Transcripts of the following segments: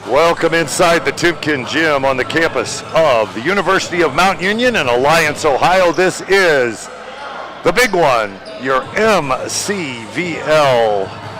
Welcome inside the Timken Gym on the campus of the University of Mount Union in Alliance, Ohio. This is the big one, your MCVL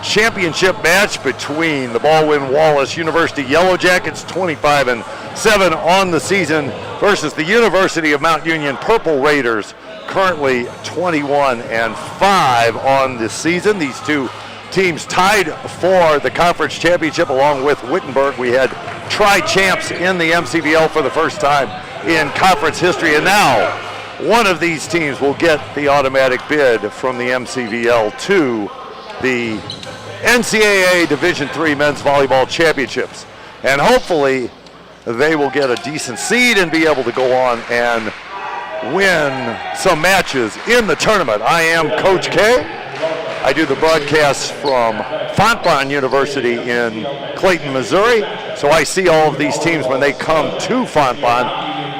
championship match between the Baldwin Wallace University Yellow Jackets, 25-7 on the season, versus the University of Mount Union Purple Raiders, currently 21-5 on the season. These two teams tied for the conference championship along with Wittenberg. We had tri-champs in the MCVL for the first time in conference history, and now one of these teams will get the automatic bid from the MCVL to the NCAA Division III Men's Volleyball Championships. And hopefully they will get a decent seed and be able to go on and win some matches in the tournament. I am Coach K. I do the broadcasts from Fontbonne University in Clayton, Missouri. So I see all of these teams when they come to Fontbonne,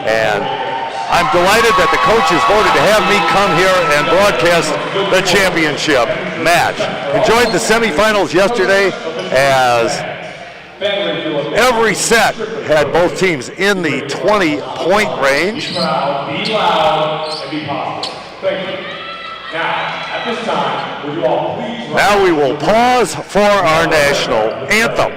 and I'm delighted that the coaches voted to have me come here and broadcast the championship match. Enjoyed the semifinals yesterday as every set had both teams in the 20-point range. Be loud and be positive. Thank you. Now, at this time, would you all please... Now we will pause for our national anthem.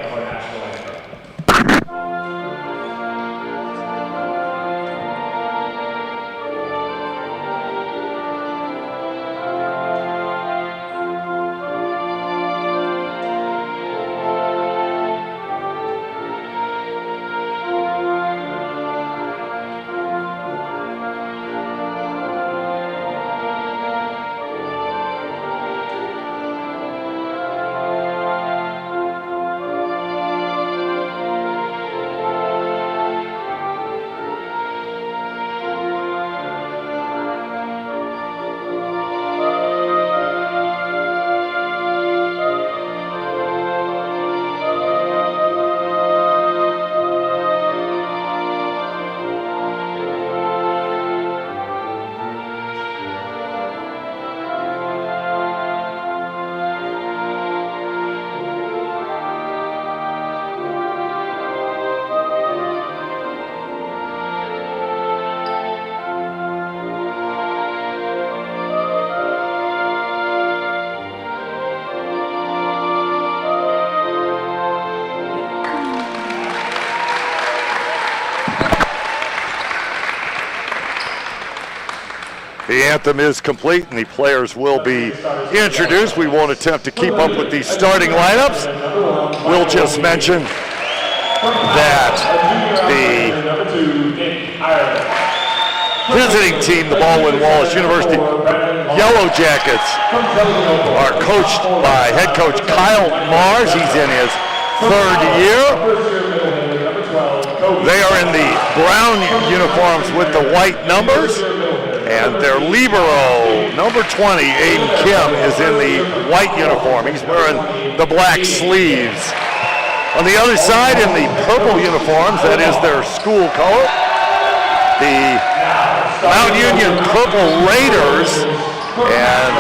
The anthem is complete and the players will be introduced. We won't attempt to keep up with the starting lineups. We'll just mention that the visiting team, the Baldwin Wallace University Yellow Jackets, are coached by head coach Kyle Mars. He's in his third year. They are in the brown uniforms with the white numbers. And their libero, number 20, Aiden Kim, is in the white uniform. He's wearing the black sleeves. On the other side, in the purple uniforms, that is their school color, the Mount Union Purple Raiders, and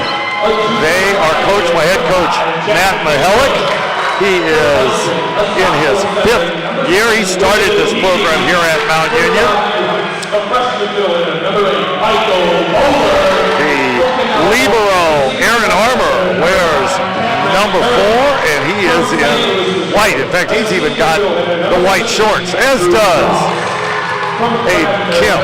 they are coached by head coach Matt Mihelic. He is in his 5th year. He started this program here at Mount Union. The libero, Aaron Armour, wears number 4, and he is in white. In fact, he's even got the white shorts, as does Aiden Kim.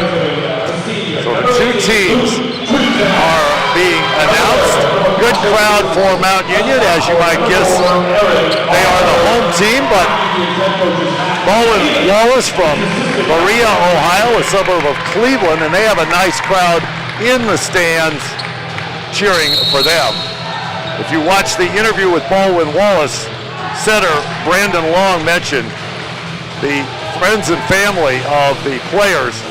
So the two teams are being announced. Good crowd for Mount Union, as you might guess. They are the home team, but Baldwin Wallace from Berea, Ohio, a suburb of Cleveland, and they have a nice crowd in the stands cheering for them. If you watch the interview with Baldwin Wallace, center Brandon Long mentioned the friends and family of the players,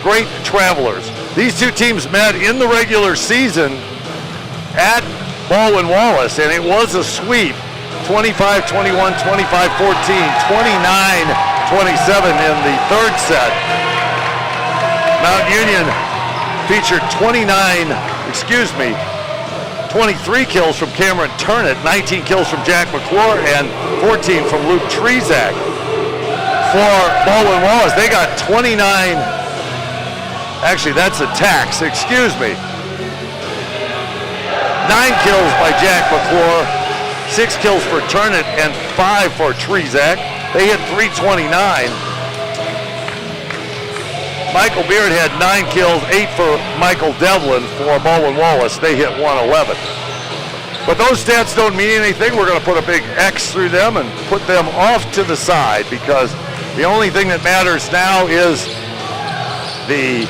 great travelers. These two teams met in the regular season at Baldwin Wallace, and it was a sweep. 25-21, 25-14, 29-27 in the third set. Mount Union featured 23 kills from Cameron Turnett, 19 kills from Jack McClure, and 14 from Luke Trezak. for Baldwin Wallace. They got 29. Actually, that's a tax. Excuse me. 9 kills by Jack McClure, 6 kills for Turnett, and 5 for Trezak. They hit 329. Michael Beard had 9 kills, 8 for Michael Devlin for Baldwin Wallace. They hit 111. But those stats don't mean anything. We're going to put a big X through them and put them off to the side, because the only thing that matters now is the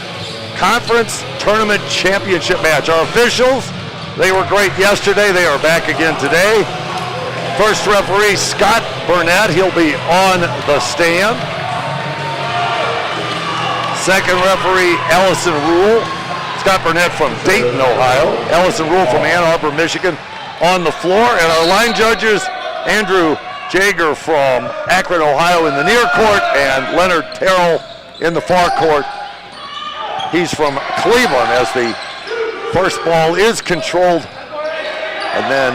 conference tournament championship match. Our officials, they were great yesterday. They are back again today. First referee, Scott Burnett. He'll be on the stand. Second referee, Allison Rule. Scott Burnett from Dayton, Ohio. Allison Rule from Ann Arbor, Michigan on the floor. And our line judges, Andrew Jager from Akron, Ohio in the near court, and Leonard Terrell in the far court. He's from Cleveland, as the first ball is controlled. And then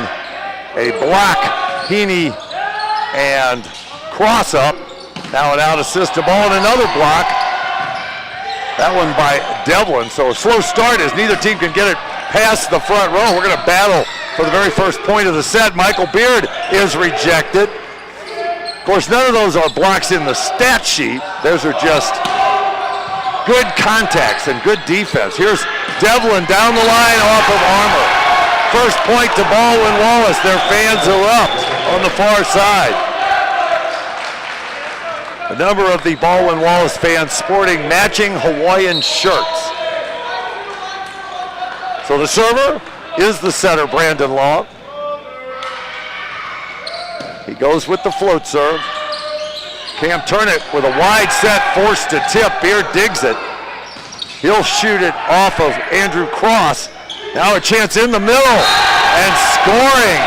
a block, Heaney and cross up. Now an out assist to ball and another block. That one by Devlin. So a slow start as neither team can get it past the front row. We're going to battle for the very first point of the set. Michael Beard is rejected. Of course, none of those are blocks in the stat sheet. Those are just good contacts and good defense. Here's Devlin down the line off of Armour. First point to Baldwin Wallace. Their fans erupt on the far side. A number of the Baldwin Wallace fans sporting matching Hawaiian shirts. So the server is the setter, Brandon Long. He goes with the float serve. Cam Turnett with a wide set, forced to tip. Beard digs it. He'll shoot it off of Andrew Cross. Now a chance in the middle and scoring.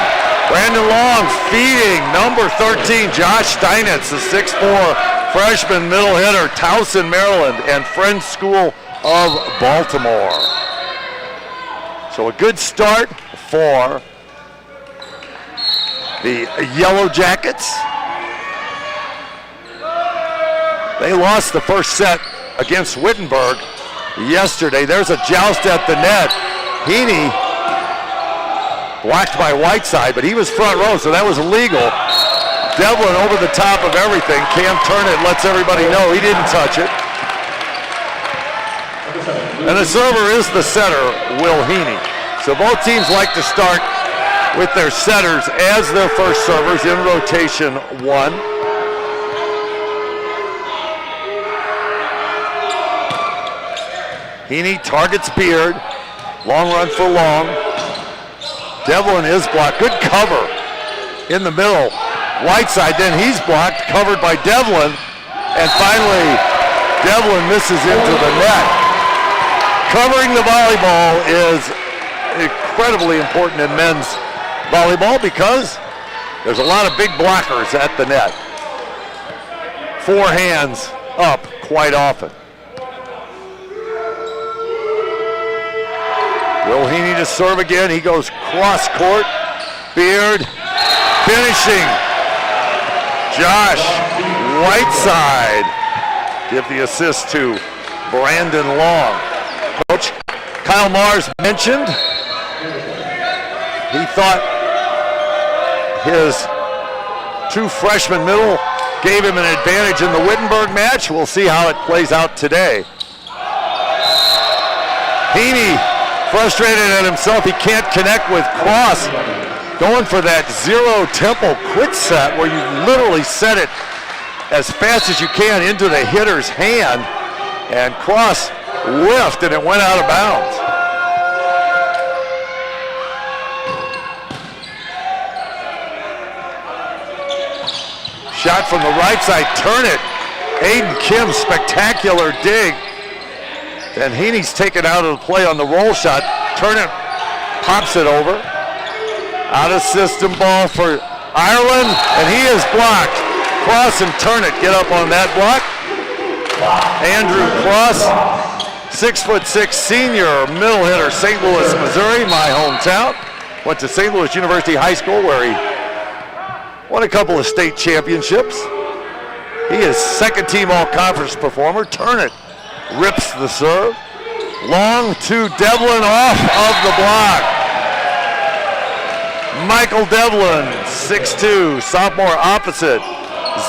Brandon Long feeding number 13, Josh Steinitz, the 6'4" freshman middle hitter, Towson, Maryland, and Friends School of Baltimore. So a good start for the Yellow Jackets. They lost the first set against Wittenberg yesterday. There's a joust at the net. Heaney blocked by Whiteside, but he was front row, so that was illegal. Devlin over the top of everything. Cam Turnett lets everybody know he didn't touch it. And the server is the setter, Will Heaney. So both teams like to start with their setters as their first servers in rotation 1. Heaney targets Beard. Long run for Long. Devlin is blocked. Good cover in the middle. Whiteside, then he's blocked, covered by Devlin. And finally, Devlin misses into the net. Covering the volleyball is incredibly important in men's volleyball because there's a lot of big blockers at the net. 4 hands up quite often. Will Heaney to serve again. He goes cross court. Beard finishing. Josh Whiteside give the assist to Brandon Long. Coach Kyle Mars mentioned he thought his 2 freshman middle gave him an advantage in the Wittenberg match. We'll see how it plays out today. Heaney frustrated at himself. He can't connect with Cross. Going for that zero tempo quit set where you literally set it as fast as you can into the hitter's hand, and Cross whiffed and it went out of bounds. Shot from the right side, Turnett. Aiden Kim, spectacular dig. And Heaney's taken out of the play on the roll shot. Turnett pops it over. Out of system ball for Ireland, and he is blocked. Cross and Turnett get up on that block. Andrew Cross, 6'6" senior middle hitter, St. Louis, Missouri, my hometown. Went to St. Louis University High School where he won a couple of state championships. He is second team all-conference performer. Turnit rips the serve. Long to Devlin, off of the block. Michael Devlin, 6'2", sophomore opposite.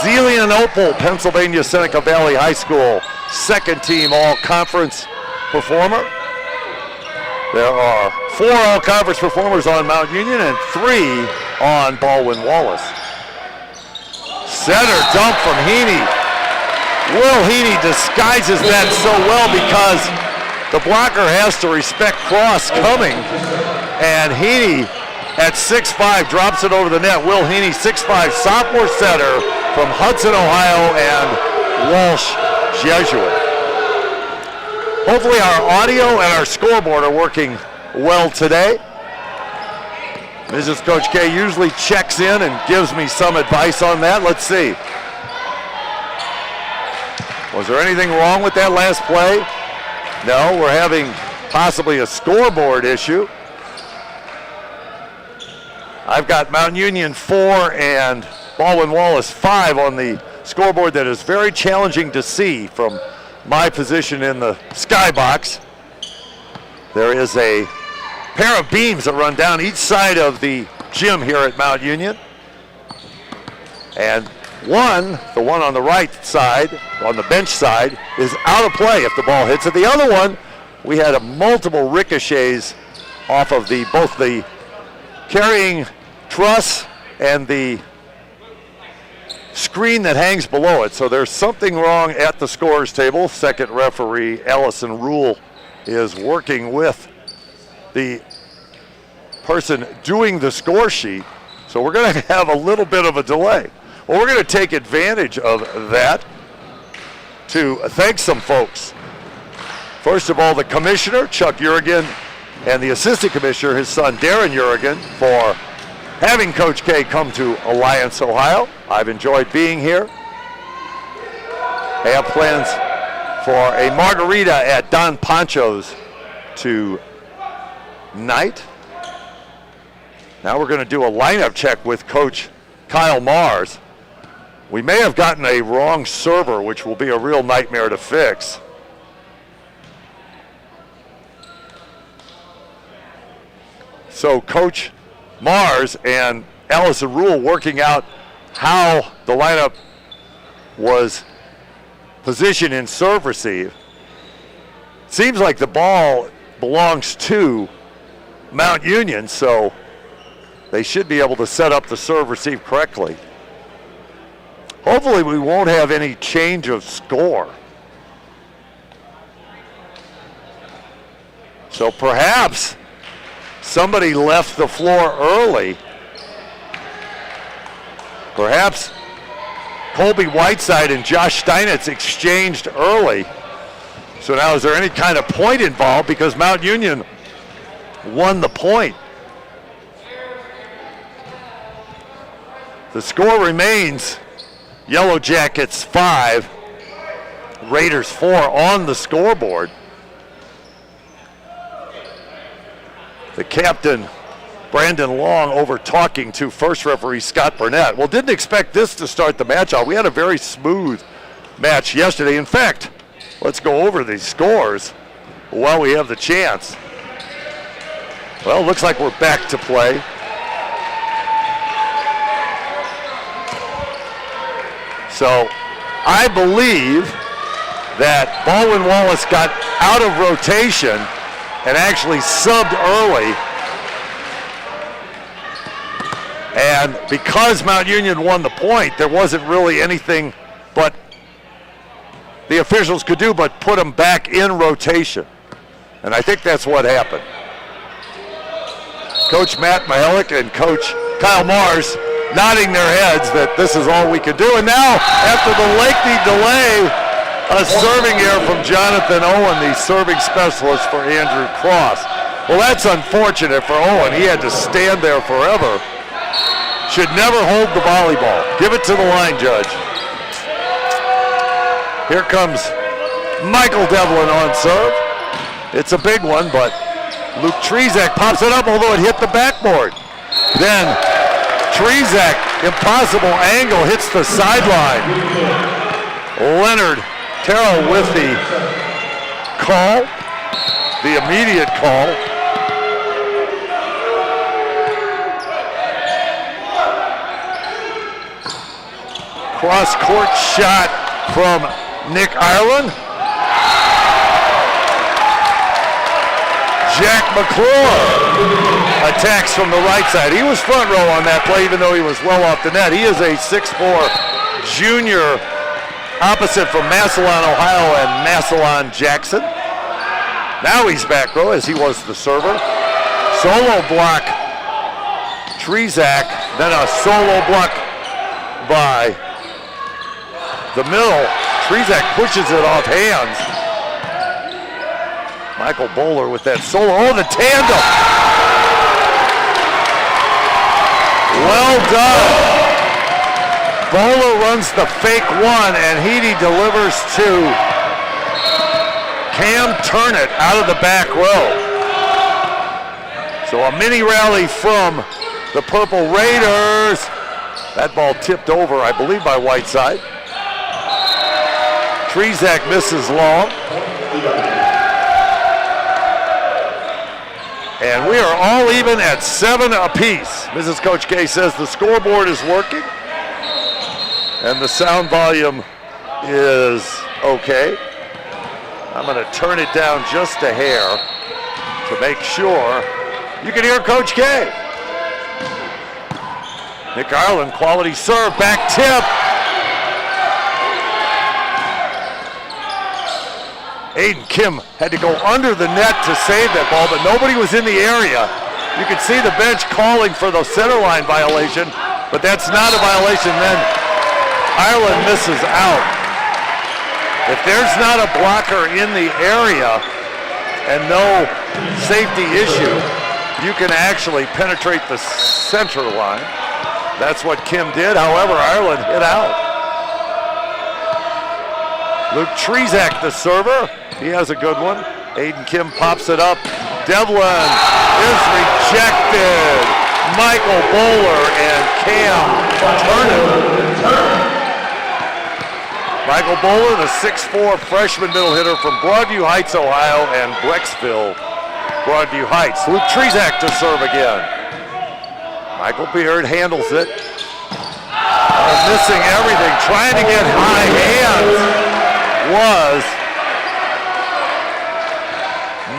Zelian Opal, Pennsylvania Seneca Valley High School, second team all-conference performer. There are 4 all-conference performers on Mount Union and 3 on Baldwin Wallace. Center dump from Heaney. Will Heaney disguises that so well because the blocker has to respect cross coming, and Heaney at 6'5" drops it over the net. Will Heaney, 6'5", sophomore center from Hudson, Ohio, and Walsh Jesuit. Hopefully our audio and our scoreboard are working well today. Mrs. Coach K usually checks in and gives me some advice on that. Let's see. Was there anything wrong with that last play? No, we're having possibly a scoreboard issue. I've got Mount Union 4 and Baldwin Wallace 5 on the scoreboard. That is very challenging to see from my position in the skybox. There is a pair of beams that run down each side of the gym here at Mount Union. And the one on the right side, on the bench side, is out of play if the ball hits it. The other one, we had multiple ricochets off of both the carrying truss and the screen that hangs below it. So there's something wrong at the scorer's table. Second referee, Allison Rule, is working with the person doing the score sheet. So we're going to have a little bit of a delay. Well, we're going to take advantage of that to thank some folks. First of all, the commissioner, Chuck Urigan, and the assistant commissioner, his son, Darren Urigan, for having Coach K come to Alliance, Ohio. I've enjoyed being here. I have plans for a margarita at Don Pancho's tonight. Now we're going to do a lineup check with Coach Kyle Mars. We may have gotten a wrong server, which will be a real nightmare to fix. So Coach Mars and Allison Rule working out how the lineup was positioned in serve receive. Seems like the ball belongs to Mount Union, so they should be able to set up the serve receive correctly. Hopefully we won't have any change of score. So perhaps somebody left the floor early. Perhaps Colby Whiteside and Josh Steinitz exchanged early. So now is there any kind of point involved because Mount Union won the point? The score remains Yellow Jackets 5, Raiders 4 on the scoreboard. The captain, Brandon Long, over talking to first referee Scott Burnett. Well, didn't expect this to start the match off. We had a very smooth match yesterday. In fact, let's go over these scores while we have the chance. Well, looks like we're back to play. So I believe that Baldwin Wallace got out of rotation and actually subbed early. And because Mount Union won the point, there wasn't really anything but the officials could do but put them back in rotation. And I think that's what happened. Coach Matt Mihalik and Coach Kyle Mars nodding their heads that this is all we could do. And now, after the lengthy delay, a serving error from Jonathan Owen, the serving specialist for Andrew Cross. Well, that's unfortunate for Owen. He had to stand there forever. Should never hold the volleyball. Give it to the line judge. Here comes Michael Devlin on serve. It's a big one, but Luke Trezak pops it up, although it hit the backboard. Then Trezak, impossible angle, hits the sideline. Leonard Terrell with the call, the immediate call. Cross-court shot from Nick Ireland. Jack McClure attacks from the right side. He was front row on that play, even though he was well off the net. He is a 6'4" junior, opposite from Massillon, Ohio, and Massillon Jackson. Now he's back row as he was the server. Solo block, Trzak, then a solo block by the middle. Trzak pushes it off hands. Michael Bowler with that solo. Oh, the tandem. Well done. Bowler runs the fake one, and Heedy delivers to Cam Turnett out of the back row. So a mini rally from the Purple Raiders. That ball tipped over, I believe, by Whiteside. Trzak misses long. And we are all even at 7 apiece. Mrs. Coach K says the scoreboard is working and the sound volume is okay. I'm going to turn it down just a hair to make sure you can hear Coach K. Nick Ireland, quality serve, back tip. Aiden Kim had to go under the net to save that ball, but nobody was in the area. You could see the bench calling for the center line violation, but that's not a violation. Then Ireland misses out. If there's not a blocker in the area and no safety issue, you can actually penetrate the center line. That's what Kim did. However, Ireland hit out. Luke Trzak, the server. He has a good one. Aiden Kim pops it up. Devlin is rejected. Michael Bowler and Cam Turnett. Michael Bowler, the 6'4" freshman middle hitter from Broadview Heights, Ohio, and Brecksville, Broadview Heights. Luke Trzak to serve again. Michael Beard handles it. Missing everything, trying to get high hands was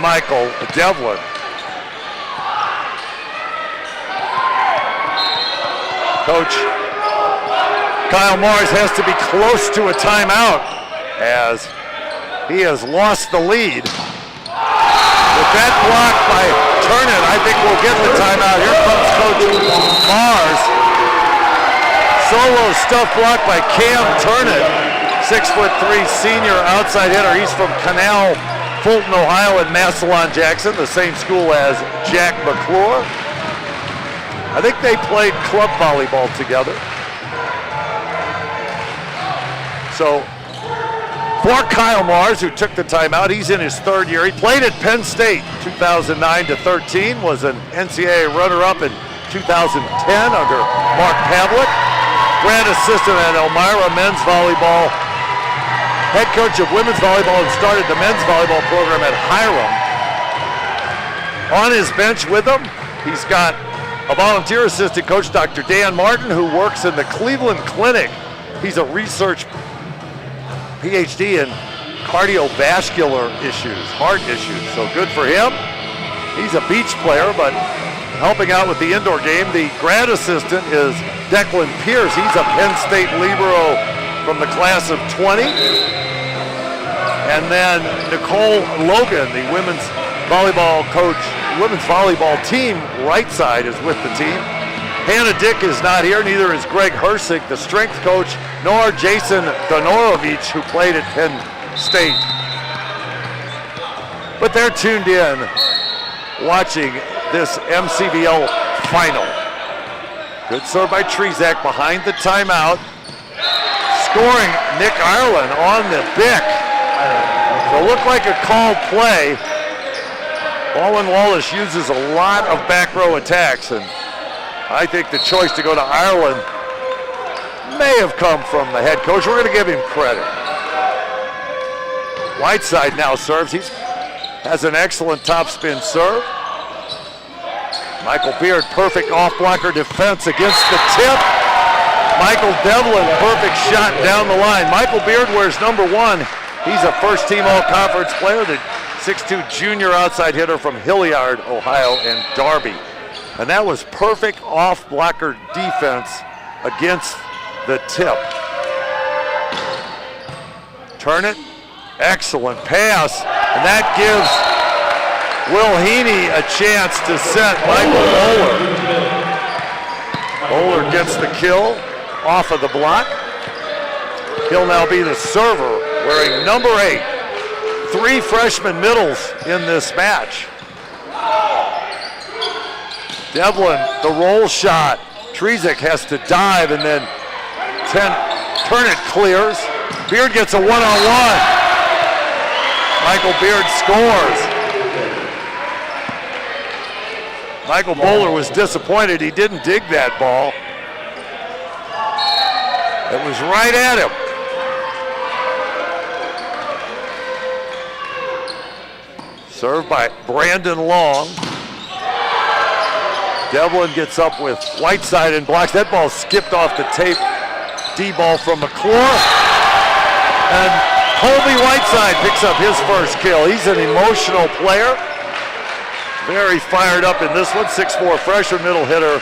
Michael Devlin. Coach Kyle Mars has to be close to a timeout as he has lost the lead. With that block by Turnett, I think we'll get the timeout. Here comes Coach Mars. Solo stuff block by Cam Turnett. 6'3" senior outside hitter. He's from Canal, Fulton, Ohio, and Massillon Jackson, the same school as Jack McClure. I think they played club volleyball together. So for Kyle Mars, who took the timeout, he's in his third year. He played at Penn State 2009-13, was an NCAA runner-up in 2010 under Mark Pavlik. Grad assistant at Elmira men's volleyball. Head coach of women's volleyball and started the men's volleyball program at Hiram. On his bench with him, he's got a volunteer assistant coach, Dr. Dan Martin, who works in the Cleveland Clinic. He's a research PhD in cardiovascular issues, heart issues, so good for him. He's a beach player, but helping out with the indoor game. The grad assistant is Declan Pierce. He's a Penn State libero from the class of 20. And then Nicole Logan, the women's volleyball coach, women's volleyball team, right side, is with the team. Hannah Dick is not here, neither is Greg Hersig, the strength coach, nor Jason Donorovich, who played at Penn State. But they're tuned in watching this MCVL final. Good serve by Trzak behind the timeout. Scoring Nick Ireland on the Bick. So it looked like a called play. Baldwin Wallace uses a lot of back row attacks, and I think the choice to go to Ireland may have come from the head coach. We're going to give him credit. Whiteside now serves. He has an excellent topspin serve. Michael Beard, perfect off-blocker defense against the tip. Michael Devlin, perfect shot down the line. Michael Beard wears number 1. He's a first-team all-conference player, the 6'2" junior outside hitter from Hilliard, Ohio, and Darby. And that was perfect off-blocker defense against the tip. Turn it, excellent pass, and that gives Will Heaney a chance to set Michael Bowler. Bowler gets the kill off of the block. He'll now be the server, wearing number 8. 3 freshman middles in this match. Devlin, the roll shot. Trezick has to dive, and then turn it clears. Beard gets a one-on-one. Michael Beard scores. Michael Bowler was disappointed he didn't dig that ball. It was right at him. Served by Brandon Long. Devlin gets up with Whiteside and blocks. That ball skipped off the tape. D-ball from McClure. And Colby Whiteside picks up his first kill. He's an emotional player. Very fired up in this one. 6'4" freshman middle hitter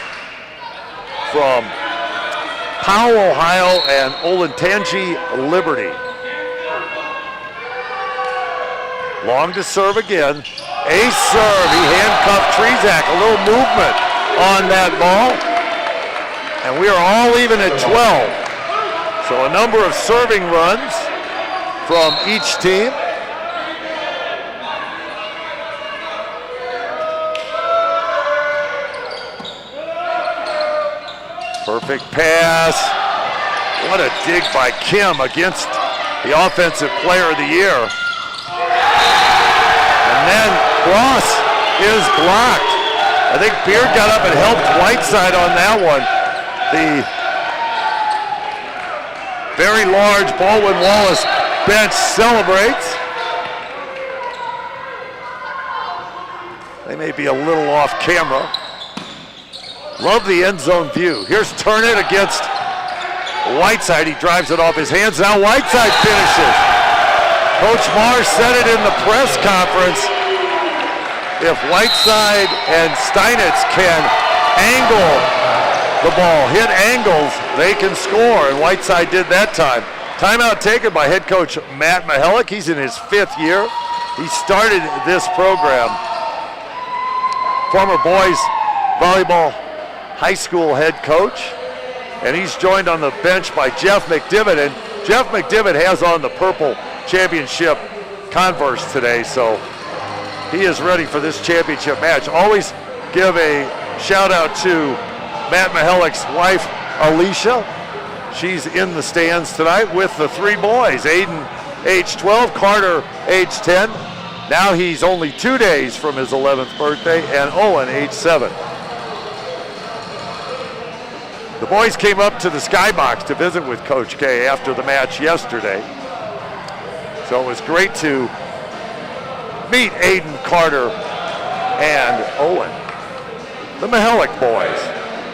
from Powell, Ohio, and Olentangy Liberty. Long to serve again. Ace serve. He handcuffed Trezick. A little movement on that ball. And we are all even at 12. So a number of serving runs from each team. Perfect pass. What a dig by Kim against the Offensive Player of the Year. And then Cross is blocked. I think Beard got up and helped Whiteside on that one. The very large Baldwin Wallace bench celebrates. They may be a little off camera. Love the end zone view. Here's Turnit against Whiteside. He drives it off his hands. Now Whiteside finishes. Coach Marsh said it in the press conference. If Whiteside and Steinitz can angle the ball, hit angles, they can score. And Whiteside did that time. Timeout taken by head coach Matt Mihelic. He's in his 5th year. He started this program. Former boys volleyball high school head coach, and he's joined on the bench by Jeff McDivitt, and Jeff McDivitt has on the purple championship Converse today, so he is ready for this championship match. Always give a shout out to Matt Mihelic's wife, Alicia. She's in the stands tonight with the 3 boys, Aiden, age 12, Carter, age 10. Now he's only 2 days from his 11th birthday, and Owen, age 7. The boys came up to the skybox to visit with Coach K after the match yesterday. So it was great to meet Aiden, Carter, and Owen. The Mihelic boys.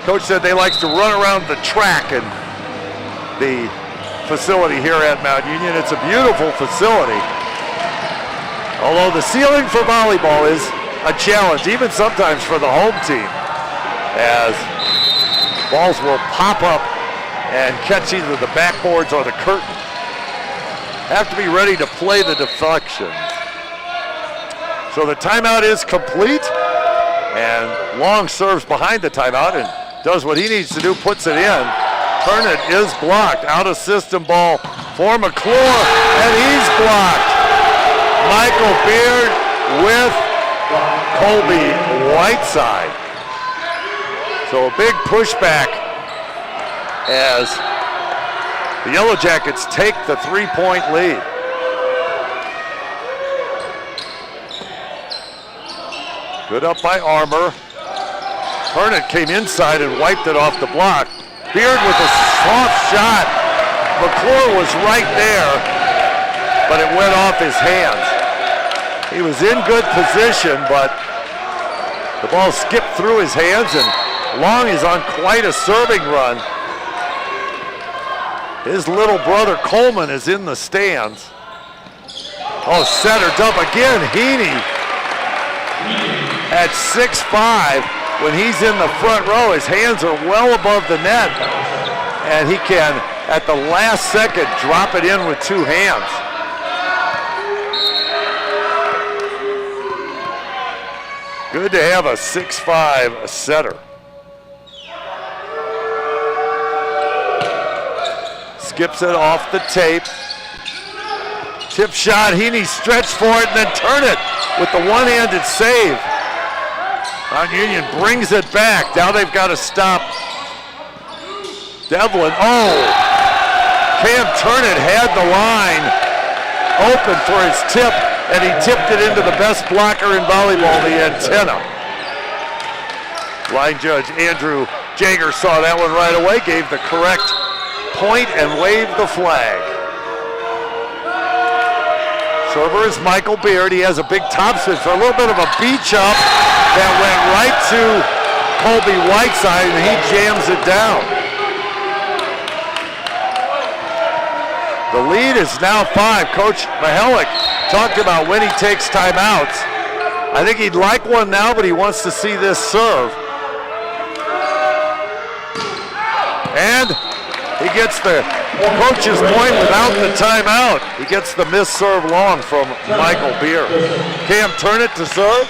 Coach said they like to run around the track and the facility here at Mount Union. It's a beautiful facility. Although the ceiling for volleyball is a challenge, even sometimes for the home team, as balls will pop up and catch either the backboards or the curtain. Have to be ready to play the deflections. So the timeout is complete, and Long serves behind the timeout and does what he needs to do, puts it in. Turnit is blocked. Out of system ball for McClure, and he's blocked. Michael Beard with Colby Whiteside. So a big pushback as the Yellow Jackets take the 3-point lead. Good up by Armour. Turnit came inside and wiped it off the block. Beard with a soft shot. McClure was right there, but it went off his hands. He was in good position, but the ball skipped through his hands, and Long is on quite a serving run. His little brother Coleman is in the stands. Oh, setter dump again. Heaney at 6'5". When he's in the front row, his hands are well above the net, and he can, at the last second, drop it in with two hands. Good to have a 6'5" setter. Skips it off the tape. Tip shot, Heaney stretched for it and then turn it with the one-handed save. Mount Union brings it back. Now they've got to stop Devlin. Oh, Cam Turnett had the line open for his tip, and he tipped it into the best blocker in volleyball, the antenna. Line judge Andrew Jager saw that one right away, gave the correct point and waved the flag. Server is Michael Beard. He has a big topspin for a little bit of a beach up that went right to Colby Whiteside, and he jams it down. The lead is now 5. Coach Mihalik talked about when he takes timeouts. I think he'd like one now, but he wants to see this serve. And he gets the coach's point without the timeout. He gets the missed serve long from Michael Beer. Cam Turnett to serve.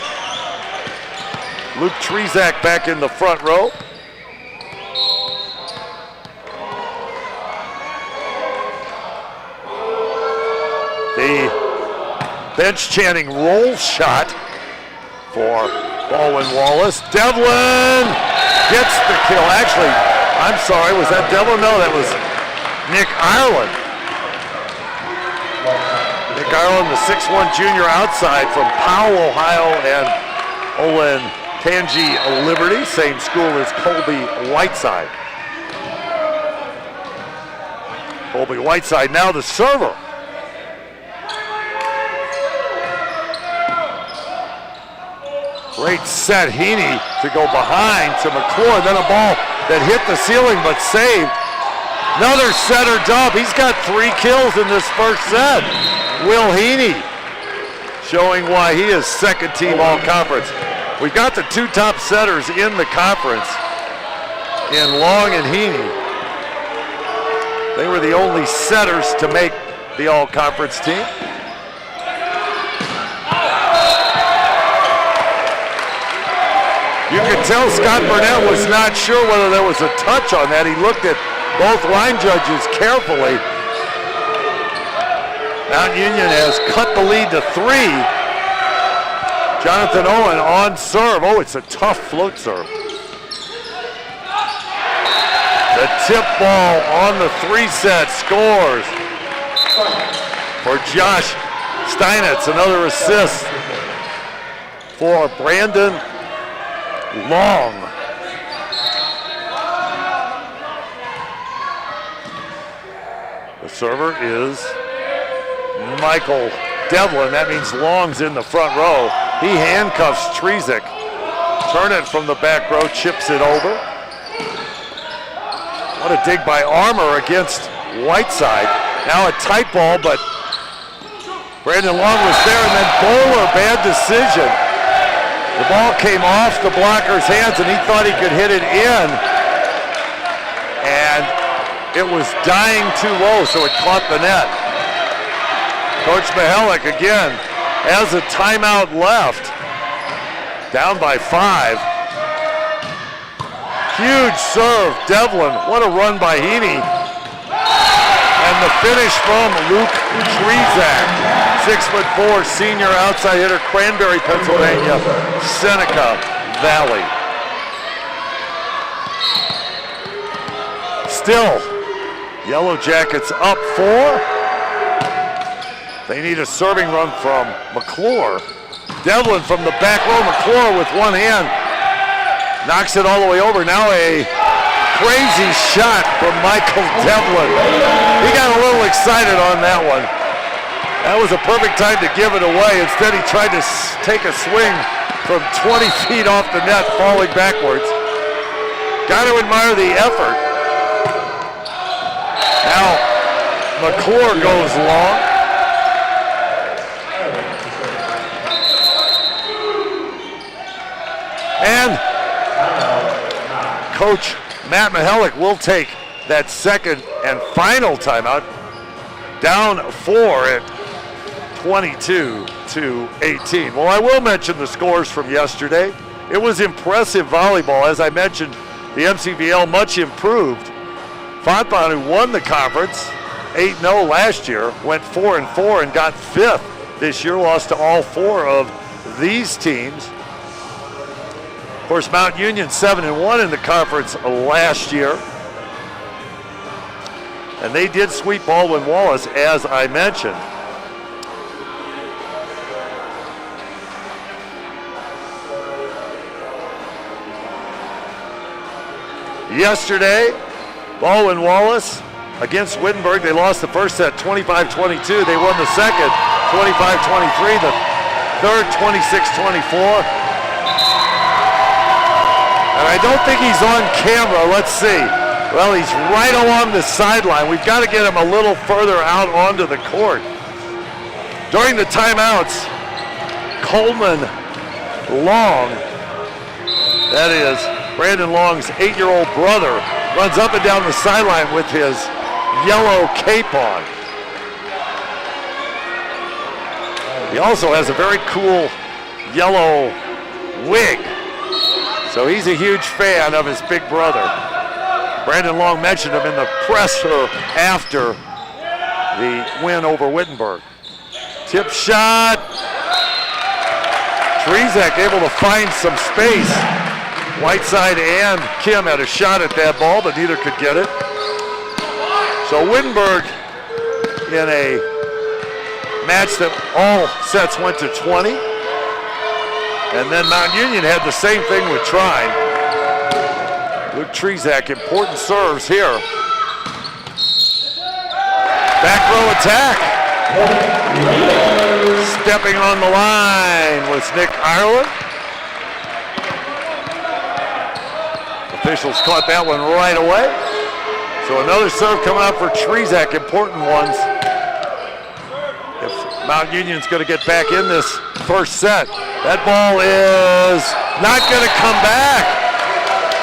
Luke Trezak back in the front row. The bench chanting roll shot for Baldwin Wallace. Devlin gets the kill. Actually, I'm sorry, was that Devlin? No, that was Nick Ireland. Nick Ireland, the 6'1" junior outside from Powell, Ohio, and Olin Tangi Liberty, same school as Colby Whiteside. Colby Whiteside now the server. Great set, Heaney to go behind to McClure, then a ball that hit the ceiling but saved. Another setter dub. He's got 3 kills in this first set. Will Heaney showing why he is second team all conference. We've got the 2 top setters in the conference in Long and Heaney. They were the only setters to make the all conference team. You could tell Scott Burnett was not sure whether there was a touch on that. He looked at both line judges carefully. Mount Union has cut the lead to 3. Jonathan Owen on serve. Oh, it's a tough float serve. The tip ball on the 3 set scores for Josh Steinitz. Another assist for Brandon Long. The server is Michael Devlin. That means Long's in the front row. He handcuffs Trezak. Turnett from the back row chips it over. What a dig by Armour against Whiteside. Now a tight ball, but Brandon Long was there, and then Bowler, bad decision. The ball came off the blocker's hands, and he thought he could hit it in. And it was dying too low, so it caught the net. Coach Mihalik again has a timeout left. Down by 5. Huge serve, Devlin. What a run by Heaney. And the finish from Luke Trezak. 6'4" senior outside hitter, Cranberry, Pennsylvania, Seneca Valley. Still, Yellow Jackets up 4. They need a serving run from McClure. Devlin from the back row. McClure with one hand knocks it all the way over. Now a crazy shot from Michael Devlin. He got a little excited on that one. That was a perfect time to give it away. Instead, he tried to take a swing from 20 feet off the net, falling backwards. Got to admire the effort. Now, McClure goes long. And Coach Matt Mihalik will take that second and final timeout. Down 4 at 22-18. Well, I will mention the scores from yesterday. It was impressive volleyball. As I mentioned, the MCVL much improved. Fontbonne, who won the conference 8-0 last year, went 4-4 and got 5th this year, lost to all 4 of these teams. Of course, Mount Union 7-1 in the conference last year. And they did sweep Baldwin Wallace, as I mentioned. Yesterday, Baldwin Wallace against Wittenberg, they lost the first set 25-22. They won the second 25-23, the third 26-24. And I don't think he's on camera. Let's see. Well, he's right along the sideline. We've got to get him a little further out onto the court. During the timeouts, Coleman Long, that is Brandon Long's 8-year-old brother, runs up and down the sideline with his yellow cape on. He also has a very cool yellow wig. So he's a huge fan of his big brother. Brandon Long mentioned him in the presser after the win over Wittenberg. Tip shot. Trezak able to find some space. Whiteside and Kim had a shot at that ball, but neither could get it. So Wittenberg in a match that all sets went to 20. And then Mount Union had the same thing with Trine. Luke Trezak, important serves here. Back row attack. Stepping on the line was Nick Ireland. Officials caught that one right away. So another serve coming up for Trezak, important ones. If Mount Union's going to get back in this first set. That ball is not going to come back.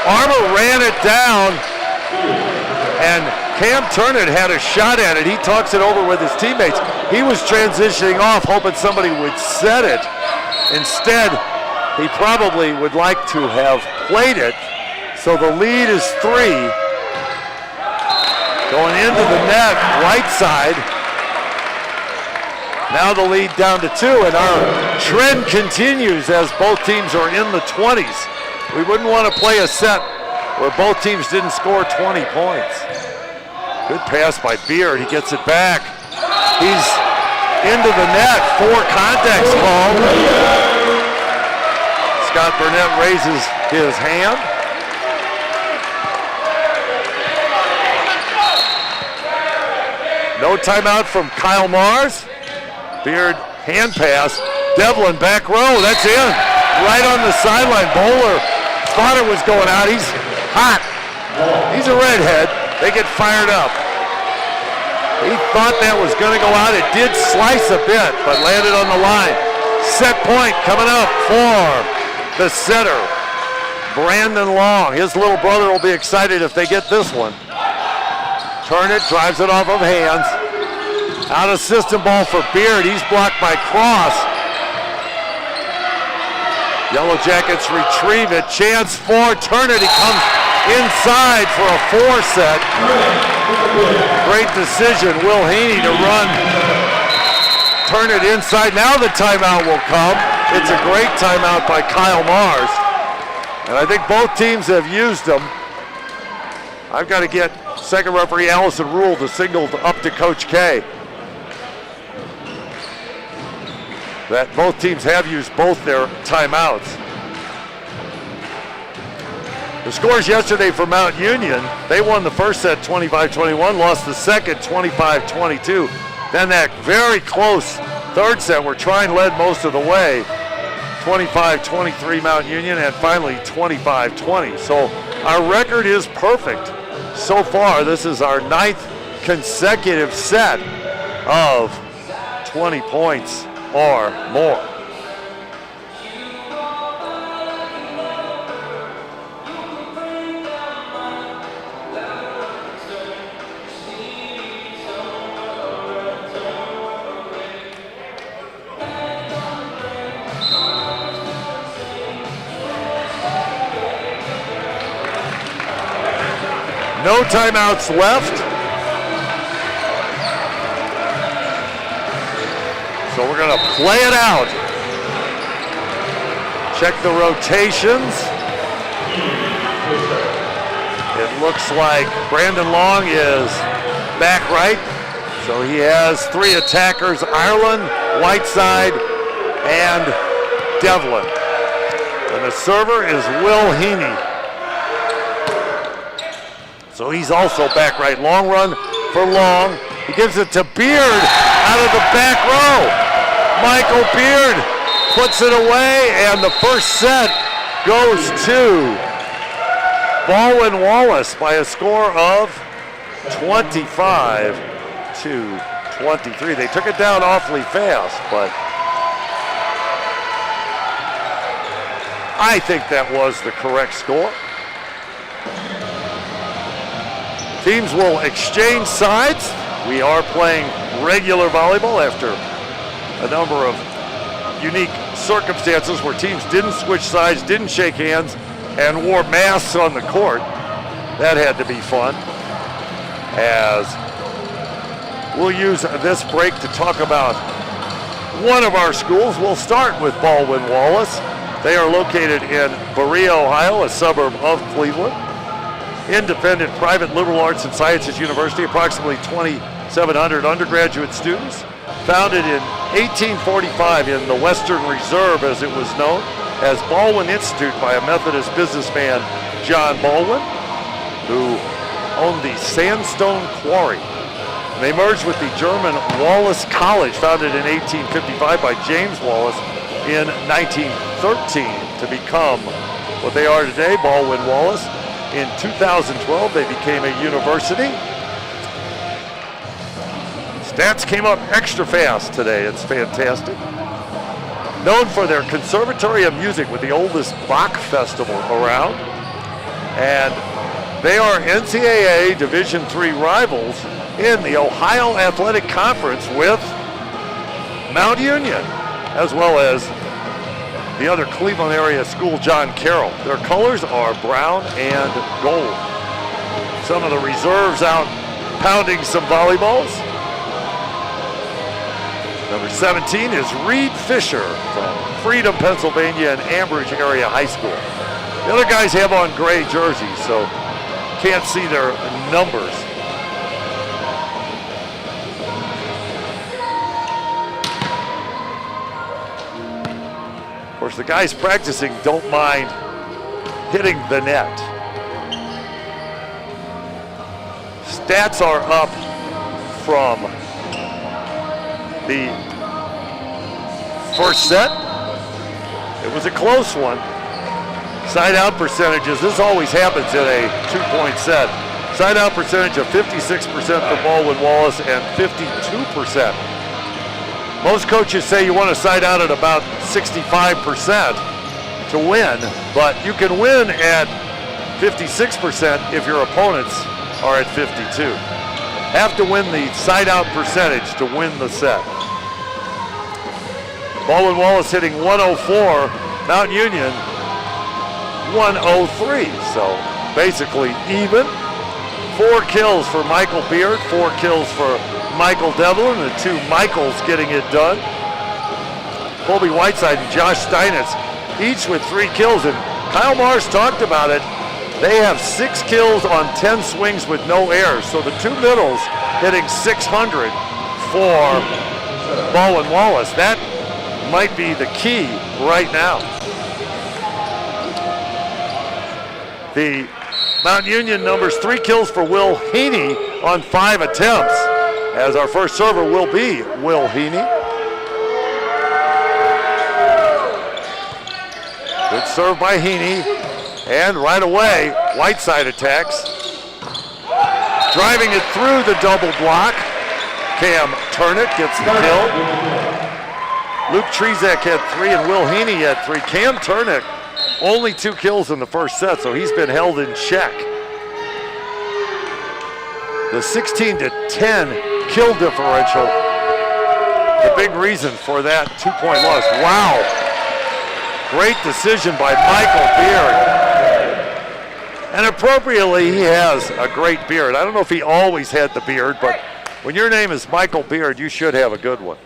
Armour ran it down, and Cam Turnett had a shot at it. He talks it over with his teammates. He was transitioning off, hoping somebody would set it. Instead, he probably would like to have played it. So the lead is 3. Going into the net, right side. Now the lead down to 2, and our trend continues as both teams are in the 20s. We wouldn't want to play a set where both teams didn't score 20 points. Good pass by Beard. He gets it back. He's into the net. 4 contacts called. Scott Burnett raises his hand. No timeout from Kyle Mars. Beard hand pass. Devlin back row. That's in. Right on the sideline. Bowler thought it was going out. He's hot. He's a redhead. They get fired up. He thought that was going to go out. It did slice a bit, but landed on the line. Set point coming up for the setter, Brandon Long. His little brother will be excited if they get this one. Turnett drives it off of hands. Out of system ball for Beard. He's blocked by Cross. Yellow Jackets retrieve it. Chance for Turnett. He comes inside for a 4 set. Great decision, Will Haney, to run Turnett inside. Now the timeout will come. It's a great timeout by Kyle Mars. And I think both teams have used them. I've got to get second referee Allison Rule to signal up to Coach K that both teams have used both their timeouts. The scores yesterday for Mount Union, they won the first set 25-21, lost the second 25-22. Then that very close third set where Trine led most of the way, 25-23 Mount Union, and finally 25-20. So our record is perfect so far. This is our 9th consecutive set of 20 points or more. No timeouts left. So we're going to play it out. Check the rotations. It looks like Brandon Long is back right. So he has 3 attackers, Ireland, Whiteside, and Devlin. And the server is Will Heaney. So he's also back right. Long run for Long. He gives it to Beard out of the back row. Michael Beard puts it away, and the first set goes to Baldwin Wallace by a score of 25-23. They took it down awfully fast, but I think that was the correct score. Teams will exchange sides. We are playing regular volleyball after a number of unique circumstances where teams didn't switch sides, didn't shake hands, and wore masks on the court. That had to be fun. As we'll use this break to talk about one of our schools. We'll start with Baldwin Wallace. They are located in Berea, Ohio, a suburb of Cleveland. Independent private liberal arts and sciences university, approximately 2,700 undergraduate students. Founded in 1845 in the Western Reserve, as it was known, as Baldwin Institute by a Methodist businessman, John Baldwin, who owned the Sandstone Quarry. They merged with the German Wallace College, founded in 1855 by James Wallace in 1913 to become what they are today, Baldwin Wallace. In 2012, they became a university. Stats came up extra fast today. It's fantastic. Known for their Conservatory of Music with the oldest Bach festival around. And they are NCAA Division III rivals in the Ohio Athletic Conference with Mount Union, as well as the other Cleveland area school, John Carroll. Their colors are brown and gold. Some of the reserves out pounding some volleyballs. Number 17 is Reed Fisher from Freedom, Pennsylvania, and Ambridge Area High School. The other guys have on gray jerseys, so can't see their numbers. Of course, the guys practicing don't mind hitting the net. Stats are up from the first set. It was a close one. Side out percentages, this always happens in a 2-point set. Side out percentage of 56% for Baldwin Wallace and 52%. Most coaches say you want to side out at about 65% to win, but you can win at 56% if your opponents are at 52. Have to win the side out percentage to win the set. Baldwin Wallace hitting 104, Mount Union 103, so basically even. 4 kills for Michael Beard, 4 kills for Michael Devlin, the 2 Michaels getting it done. Colby Whiteside and Josh Steinitz, each with 3 kills, and Kyle Mars talked about it. They have 6 kills on 10 swings with no errors, so the 2 middles hitting 600 for Baldwin Wallace. That might be the key right now. The Mount Union numbers 3 kills for Will Heaney on 5 attempts. as our first server will be Will Heaney. Good serve by Heaney, and right away, Whiteside attacks. Driving it through the double block. Cam Turnett gets the kill. Luke Trezak had 3 and Will Heaney had 3. Cam Turnett, only 2 kills in the first set, so he's been held in check. The 16-10 kill differential, the big reason for that 2-point loss. Wow, great decision by Michael Beard. And appropriately, he has a great beard. I don't know if he always had the beard, but when your name is Michael Beard, you should have a good one.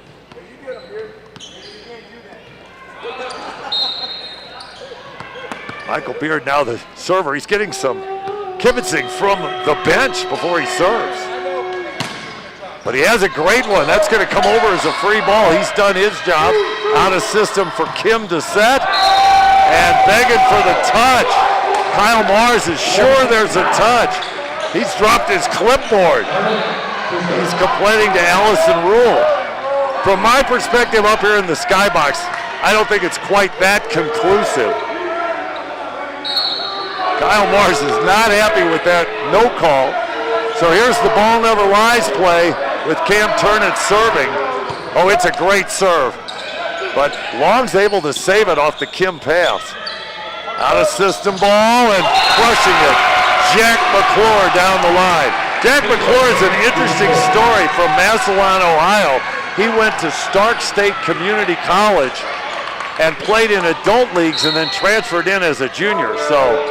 Michael Beard now the server. He's getting some kibitzing from the bench before he serves. But he has a great one. That's going to come over as a free ball. He's done his job. Out of system for Kim to set. And begging for the touch. Kyle Mars is sure there's a touch. He's dropped his clipboard. He's complaining to Allison Rule. From my perspective up here in the skybox, I don't think it's quite that conclusive. Kyle Mars is not happy with that no call. So here's the ball never lies play with Cam Turnett serving. Oh, it's a great serve. But Long's able to save it off the Kim pass. Out of system ball and crushing it. Jack McClure down the line. Jack McClure is an interesting story from Massillon, Ohio. He went to Stark State Community College and played in adult leagues and then transferred in as a junior. So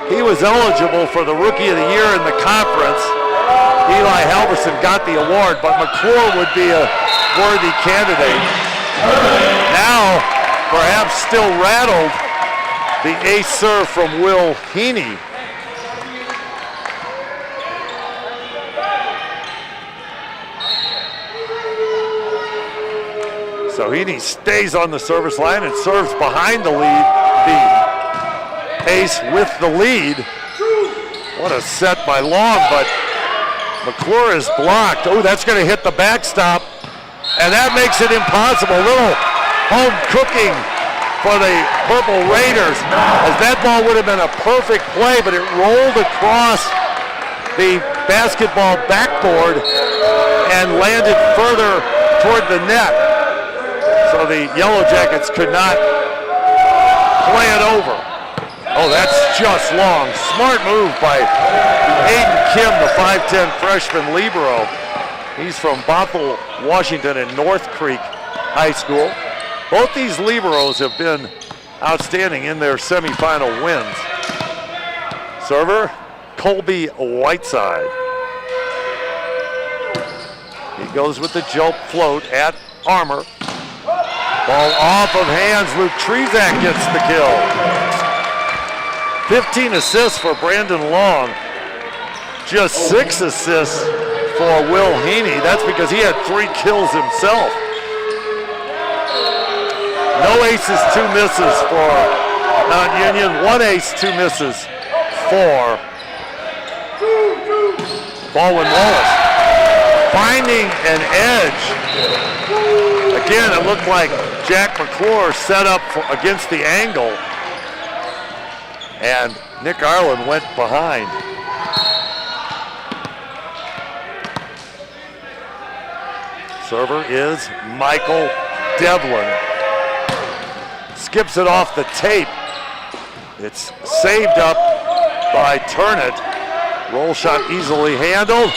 he was eligible for the Rookie of the Year in the conference. Eli Halverson got the award, but McClure would be a worthy candidate. Now, perhaps still rattled, the ace serve from Will Heaney. So Heaney stays on the service line and serves behind the lead, the ace with the lead. What a set by Long, but McClure is blocked. Oh, that's going to hit the backstop, and that makes it impossible. Little home cooking for the Purple Raiders, as that ball would have been a perfect play, but it rolled across the basketball backboard and landed further toward the net. So the Yellow Jackets could not play it over. Oh, that's just Long. Smart move by Aiden Kim, the 5'10 freshman libero. He's from Bothell, Washington, and North Creek High School. Both these liberos have been outstanding in their semifinal wins. Server, Colby Whiteside. He goes with the joke float at Armour. Ball off of hands. Luke Trezak gets the kill. 15 assists for Brandon Long. Just 6 assists for Will Heaney. That's because he had 3 kills himself. No aces, 2 misses for Mount Union. 1 ace, 2 misses for Baldwin Wallace. Finding an edge. Again, it looked like Jack McClure set up against the angle, and Nick Ireland went behind. Server is Michael Devlin. Skips it off the tape. It's saved up by Turnett. Roll shot easily handled.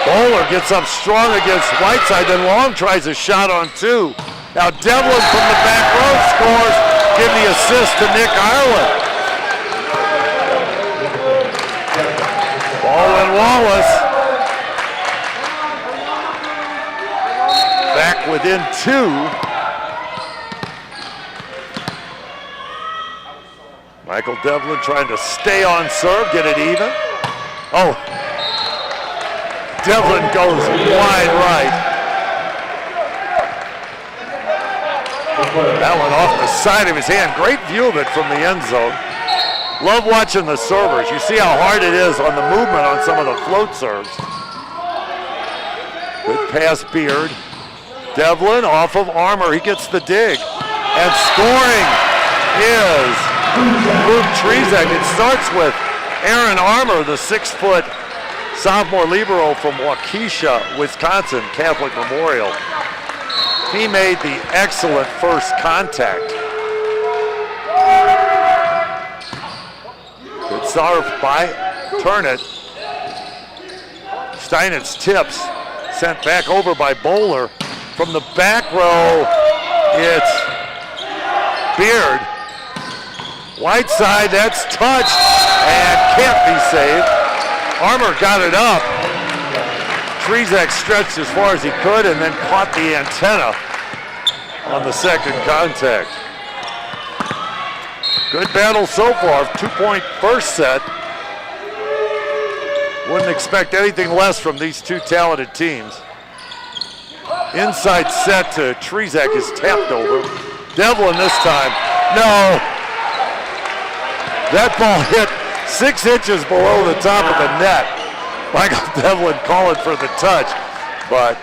Bowler gets up strong against Whiteside, then Long tries a shot on 2. Now Devlin from the back row scores, give the assist to Nick Ireland. Baldwin Wallace back within 2. Michael Devlin trying to stay on serve, get it even. Oh, Devlin goes wide right. That one off the side of his hand. Great view of it from the end zone. Love watching the servers. You see how hard it is on the movement on some of the float serves. Good pass, Beard. Devlin off of Armour. He gets the dig. And scoring is Luke Trezek. It starts with Aaron Armour, the 6-foot sophomore libero from Waukesha, Wisconsin, Catholic Memorial. He made the excellent first contact. Good serve by Turnett. Steinitz tips, sent back over by Bowler. From the back row, it's Beard. Whiteside, that's touched and can't be saved. Armour got it up. Trezek stretched as far as he could and then caught the antenna on the second contact. Good battle so far, 2-point first set. Wouldn't expect anything less from these two talented teams. Inside set to Trezek is tapped over. Devlin this time, no. That ball hit 6 inches below the top of the net. Michael Devlin calling for the touch, but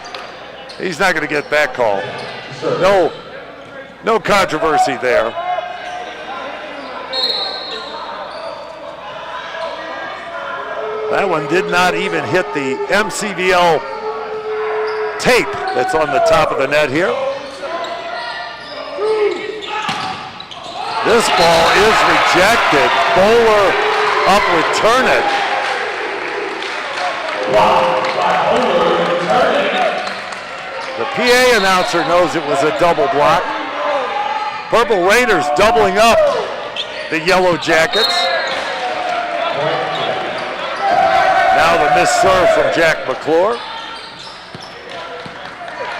he's not going to get that call. No controversy there. That one did not even hit the MCVL tape that's on the top of the net here. This ball is rejected. Bowler up with Turnett. The PA announcer knows it was a double block. Purple Raiders doubling up the Yellow Jackets. Now the missed serve from Jack McClure.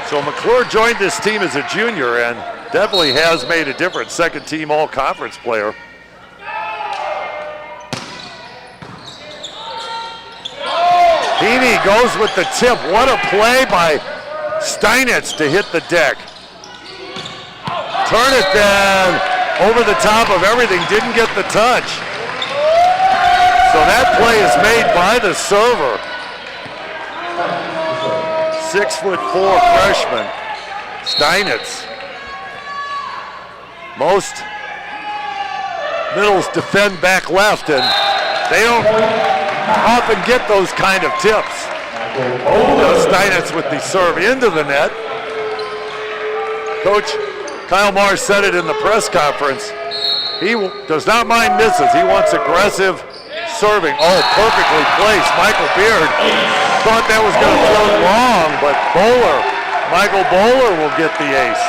So McClure joined this team as a junior and definitely has made a difference. Second team all-conference player. Heaney goes with the tip. What a play by Steinitz to hit the deck. Turn it then over the top of everything, didn't get the touch. So that play is made by the server. 6'4" freshman, Steinitz. Most middles defend back left, and they don't often get those kind of tips. Steinitz with the serve into the net. Coach Kyle Mars said it in the press conference. He does not mind misses. He wants aggressive serving. Oh, perfectly placed. Michael Beard thought that was going to float wrong, but Michael Bowler will get the ace.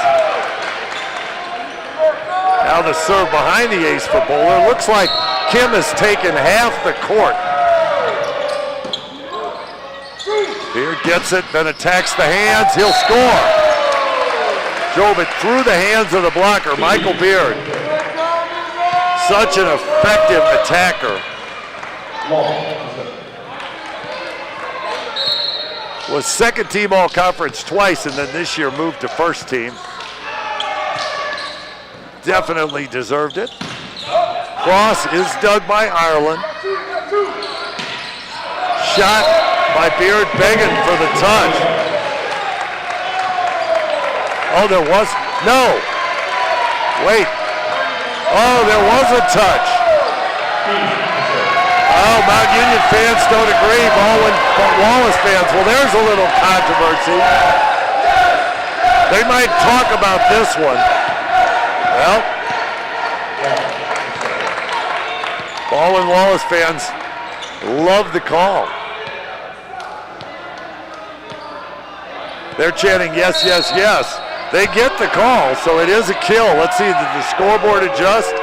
Now the serve behind the ace for Bowler. Looks like Kim has taken half the court. Beard gets it, then attacks the hands. He'll score. Drove it through the hands of the blocker, Michael Beard. Such an effective attacker. Was second team all-conference twice and then this year moved to first team. Definitely deserved it. Cross is dug by Ireland. Shot by Beard, begging for the touch. Oh, there was, no. Wait. Oh, there was a touch. Oh, Mount Union fans don't agree. Baldwin, but Wallace fans, well, there's a little controversy. They might talk about this one. Well, Baldwin Wallace fans love the call. They're chanting yes, yes, yes. They get the call, so it is a kill. Let's see, did the scoreboard adjust?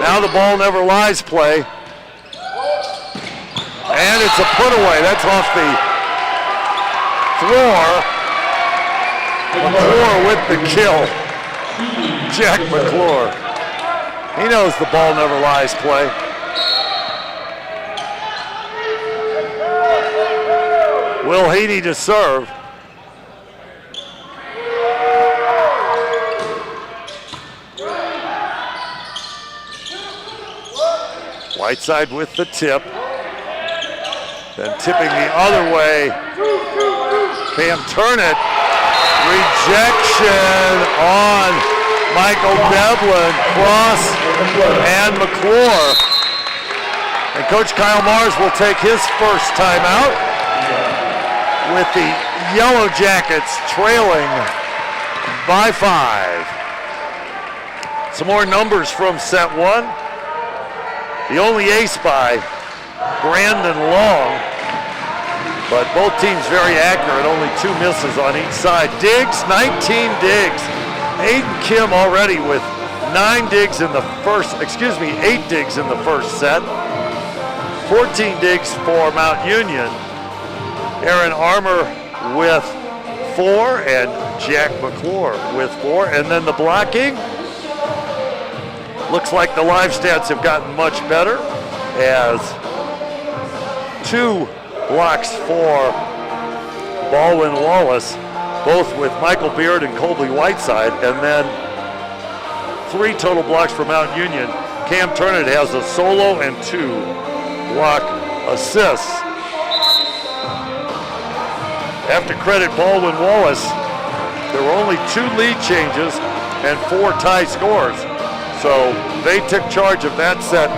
Now the ball never lies play. And it's a put away. That's off the floor. McClure with the kill. Jack McClure. He knows the ball never lies play. Will Heaney to serve. Whiteside with the tip. Then tipping the other way. Cam Turnett. Rejection on Michael Devlin. Cross and McClure. And Coach Kyle Mars will take his first timeout with the Yellow Jackets trailing by 5. Some more numbers from set 1. The only ace by Brandon Long, but both teams very accurate, only 2 misses on each side. Digs, 19 digs. Aiden Kim already with 8 digs in the first set. 14 digs for Mount Union. Aaron Armour with 4 and Jack McClure with 4. And then the blocking. Looks like the live stats have gotten much better as 2 blocks for Baldwin Wallace, both with Michael Beard and Colby Whiteside, and then 3 total blocks for Mount Union. Cam Turnett has a solo and 2 block assists. Have to credit Baldwin Wallace. There were only 2 lead changes and 4 tie scores. So they took charge of that set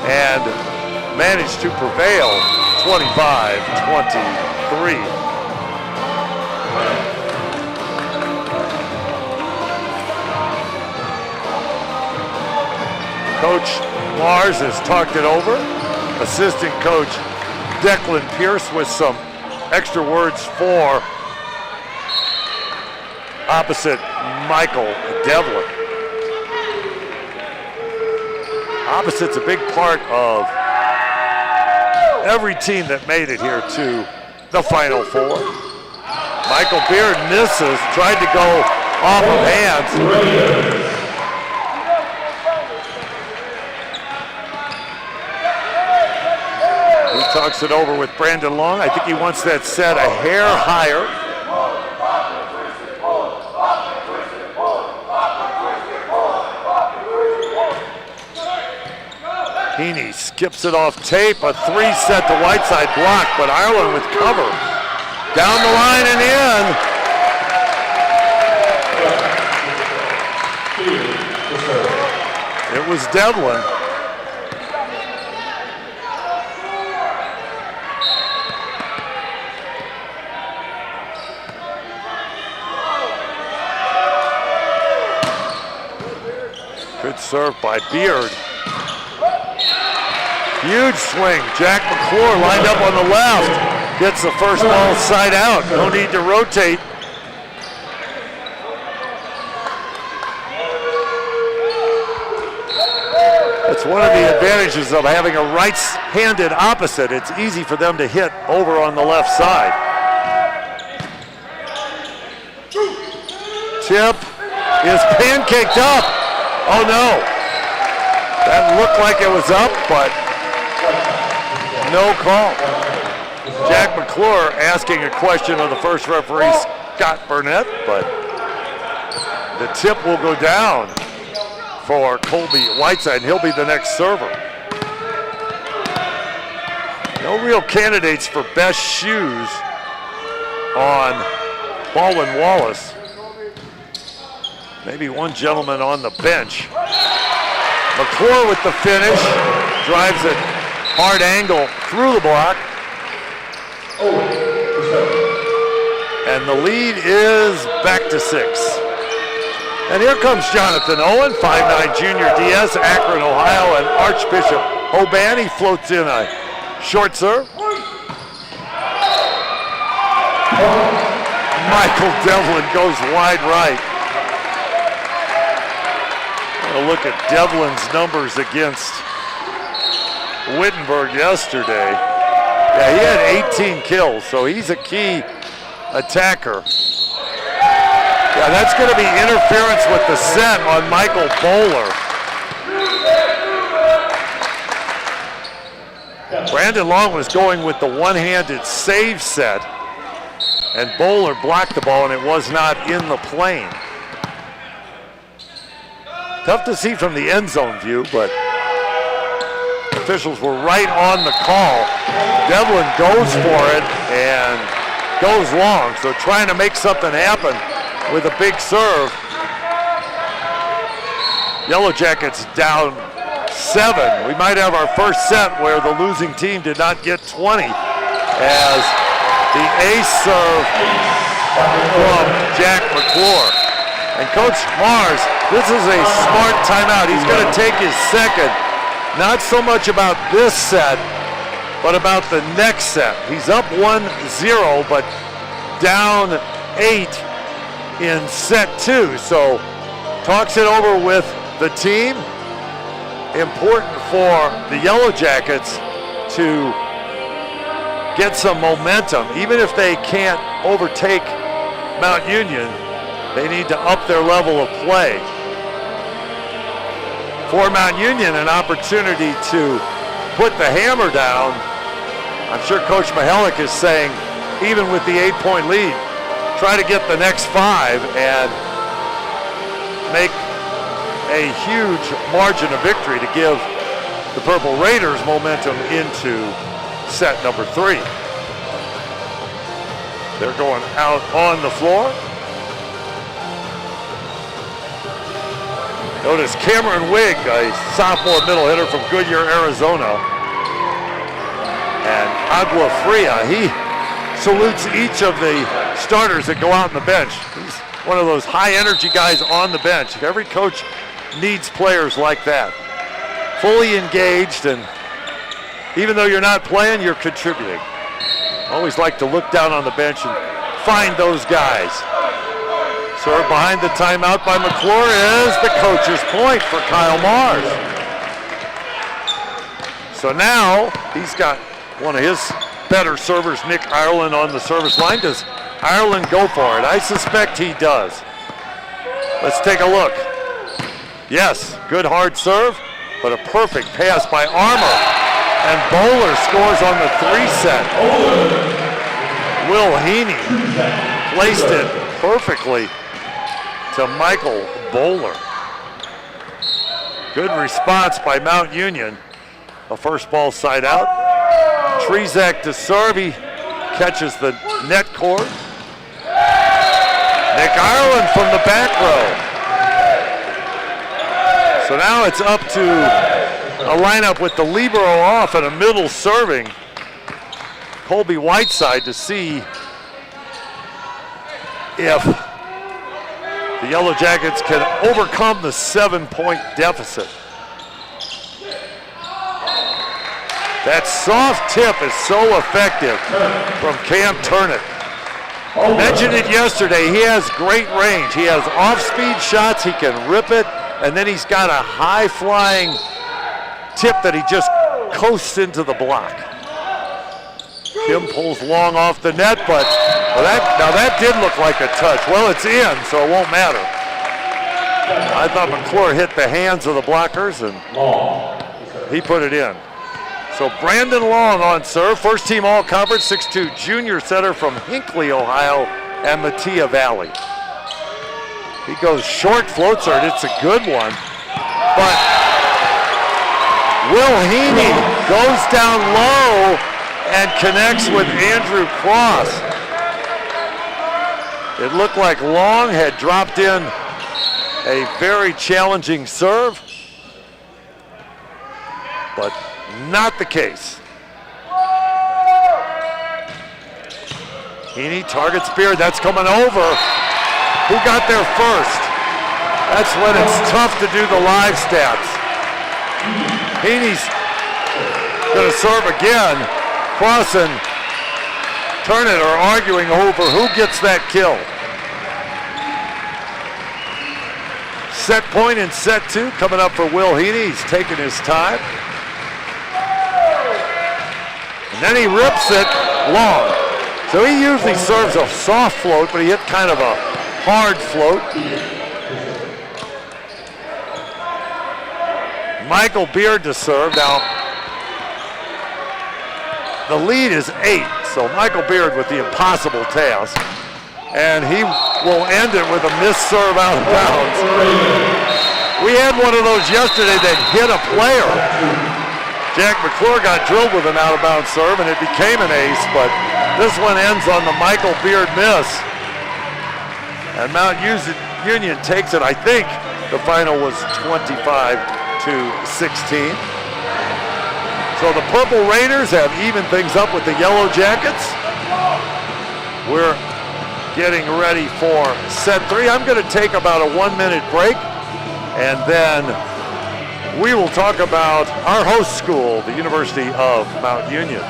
and managed to prevail 25-23. Coach Mars has talked it over. Assistant coach Declan Pierce with some extra words for opposite Michael Devlin. Opposite's a big part of every team that made it here to the Final Four. Michael Beard misses, tried to go off of hands. He talks it over with Brandon Long. I think he wants that set a hair higher. Heaney skips it off tape, a 3 set to Whiteside block, but Ireland with cover. Down the line and in. It was Devlin. Good serve by Beard. Huge swing. Jack McClure lined up on the left. Gets the first ball side out. No need to rotate. That's one of the advantages of having a right-handed opposite. It's easy for them to hit over on the left side. Tip is pancaked up. Oh no. That looked like it was up, but no call. Jack McClure asking a question of the first referee, Scott Burnett, but the tip will go down for Colby Whiteside, and he'll be the next server. No real candidates for best shoes on Baldwin Wallace. Maybe one gentleman on the bench. McClure with the finish, drives it hard angle through the block. And the lead is back to 6. And here comes Jonathan Owen, 5'9" junior DS, Akron, Ohio, and Archbishop Hoban. He floats in a short serve. Michael Devlin goes wide right. A look at Devlin's numbers against Wittenberg yesterday. Yeah, he had 18 kills, so he's a key attacker. Yeah, that's going to be interference with the set on Michael Bowler. Brandon Long was going with the one-handed save set, and Bowler blocked the ball, and it was not in the plane. Tough to see from the end zone view, but officials were right on the call. Devlin goes for it and goes long, so trying to make something happen with a big serve. Yellow Jackets down 7. We might have our first set where the losing team did not get 20 as the ace serve from Jack McClure. And Coach Mars, this is a smart timeout. He's going to take his second. Not so much about this set, but about the next set. He's up 1-0, but down 8 in set 2. So talks it over with the team. Important for the Yellow Jackets to get some momentum. Even if they can't overtake Mount Union, they need to up their level of play. For Mount Union, an opportunity to put the hammer down. I'm sure Coach Mihalik is saying, even with the 8-point lead, try to get the next 5 and make a huge margin of victory to give the Purple Raiders momentum into set number 3. They're going out on the floor. Notice Cameron Wigg, a sophomore middle hitter from Goodyear, Arizona. And Agua Fria, he salutes each of the starters that go out on the bench. He's one of those high energy guys on the bench. Every coach needs players like that. Fully engaged, and even though you're not playing, you're contributing. Always like to look down on the bench and find those guys. Serve behind the timeout by McClure is the coach's point for Kyle Mars. So now he's got one of his better servers, Nick Ireland, on the service line. Does Ireland go for it? I suspect he does. Let's take a look. Yes, good hard serve, but a perfect pass by Armour. And Bowler scores on the 3 set. Will Heaney placed it perfectly to Michael Bowler. Good response by Mount Union. A first ball side out. Trezak to serve. He catches the net cord. Nick Ireland from the back row. So now it's up to a lineup with the libero off and a middle serving. Colby Whiteside to see if the Yellow Jackets can overcome the 7-point deficit. That soft tip is so effective from Cam Turnett. I mentioned it yesterday, he has great range. He has off-speed shots, he can rip it, and then he's got a high-flying tip that he just coasts into the block. Kim pulls long off the net, but now that did look like a touch. Well, it's in, so it won't matter. I thought McClure hit the hands of the blockers, and he put it in. So Brandon Long on serve, first team all-conference, 6'2" junior setter from Hinckley, Ohio, and Mattia Valley. He goes short, floats her, and it's a good one. But Will Heaney goes down low and connects with Andrew Cross. It looked like Long had dropped in a very challenging serve, but not the case. Heaney targets Beard, that's coming over. Who got there first? That's when it's tough to do the live stats. Heaney's gonna serve again. Cross and Turnett are arguing over who gets that kill. Set point in set 2 coming up for Will Heaney. He's taking his time. And then he rips it long. So he usually serves a soft float, but he hit kind of a hard float. Michael Beard to serve. Now, the lead is 8, so Michael Beard with the impossible task. And he will end it with a missed serve out of bounds. We had one of those yesterday that hit a player. Jack McClure got drilled with an out-of-bounds serve, and it became an ace, but this one ends on the Michael Beard miss. And Mount Union takes it. I think the final was 25-16. So the Purple Raiders have evened things up with the Yellow Jackets. We're getting ready for set 3. I'm going to take about a 1-minute break, and then we will talk about our host school, the University of Mount Union.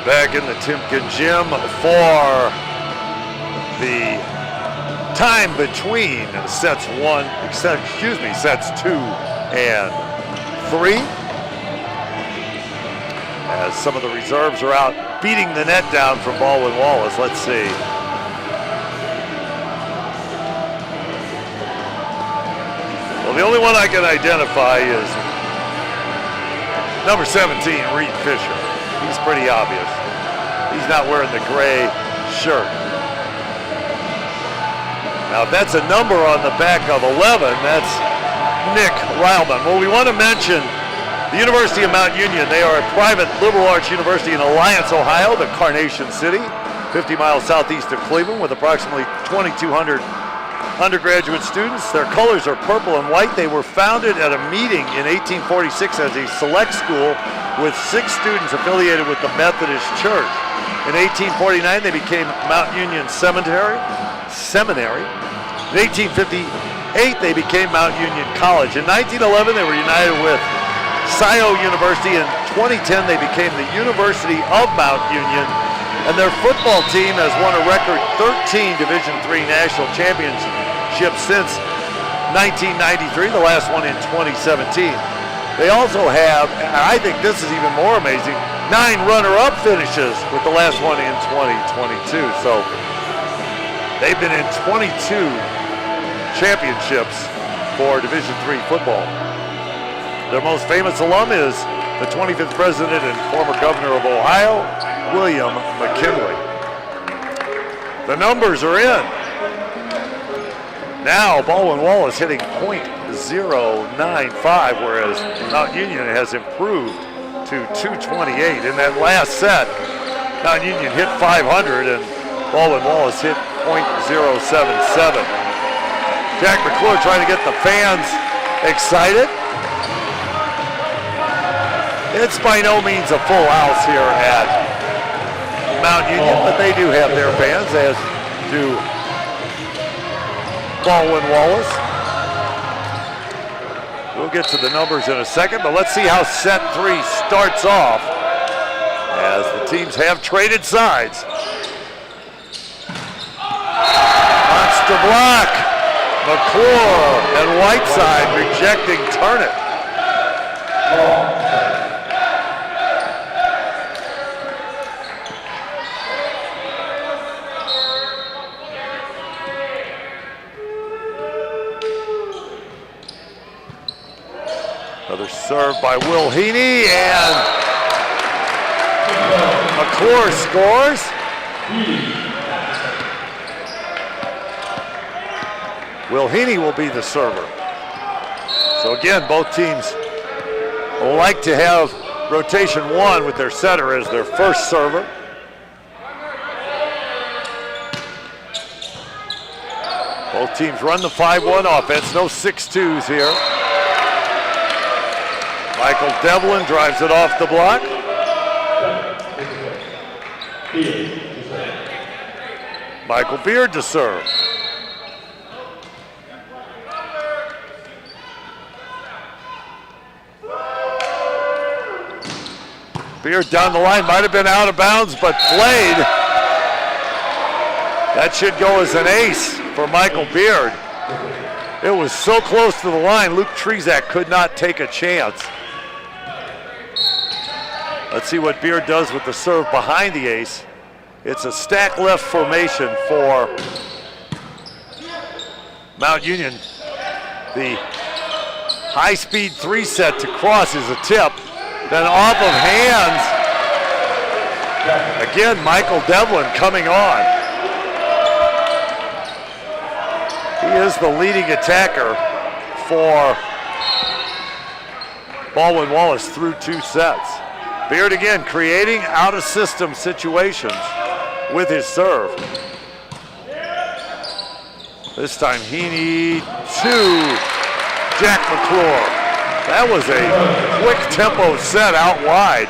Back in the Timken Gym for the time between sets 2 and 3. As some of the reserves are out beating the net down from Baldwin Wallace. Let's see. Well, the only one I can identify is number 17, Reed Fisher. He's pretty obvious. He's not wearing the gray shirt. Now, if that's a number on the back of 11, that's Nick Reilman. Well, we want to mention the University of Mount Union. They are a private liberal arts university in Alliance, Ohio, the Carnation City, 50 miles southeast of Cleveland, with approximately 2,200 undergraduate students. Their colors are purple and white. They were founded at a meeting in 1846 as a select school with 6 students affiliated with the Methodist Church. In 1849, they became Mount Union Seminary. In 1858, they became Mount Union College. In 1911, they were united with Scioto University. In 2010, they became the University of Mount Union, and their football team has won a record 13 Division III national championships since 1993, the last one in 2017. They also have, and I think this is even more amazing, 9 runner-up finishes, with the last one in 2022. So they've been in 22 championships for Division III football. Their most famous alum is the 25th president and former governor of Ohio, William McKinley. The numbers are in. Now Baldwin Wallace hitting .095, whereas Mount Union has improved to 228. In that last set, Mount Union hit 500 and Baldwin Wallace hit .077. Jack McClure trying to get the fans excited. It's by no means a full house here at Mount Union, but they do have their fans, as do Baldwin Wallace. We'll get to the numbers in a second, but let's see how set 3 starts off, as the teams have traded sides. Monster block. McClure and Whiteside rejecting Turnip. Another serve by Will Heaney, and McClure scores. Will Heaney will be the server. So again, both teams like to have rotation 1 with their setter as their first server. Both teams run the 5-1 offense, no 6-2s here. Michael Devlin drives it off the block. Michael Beard to serve. Beard down the line, might have been out of bounds, but played. That should go as an ace for Michael Beard. It was so close to the line, Luke Trezak could not take a chance. Let's see what Beard does with the serve behind the ace. It's a stack left formation for Mount Union. The high-speed 3-set to cross is a tip. Then off of hands. Again, Michael Devlin coming on. He is the leading attacker for Baldwin Wallace through 2 sets. Beard again creating out-of-system situations with his serve. This time Heaney to Jack McClure. That was a quick tempo set out wide.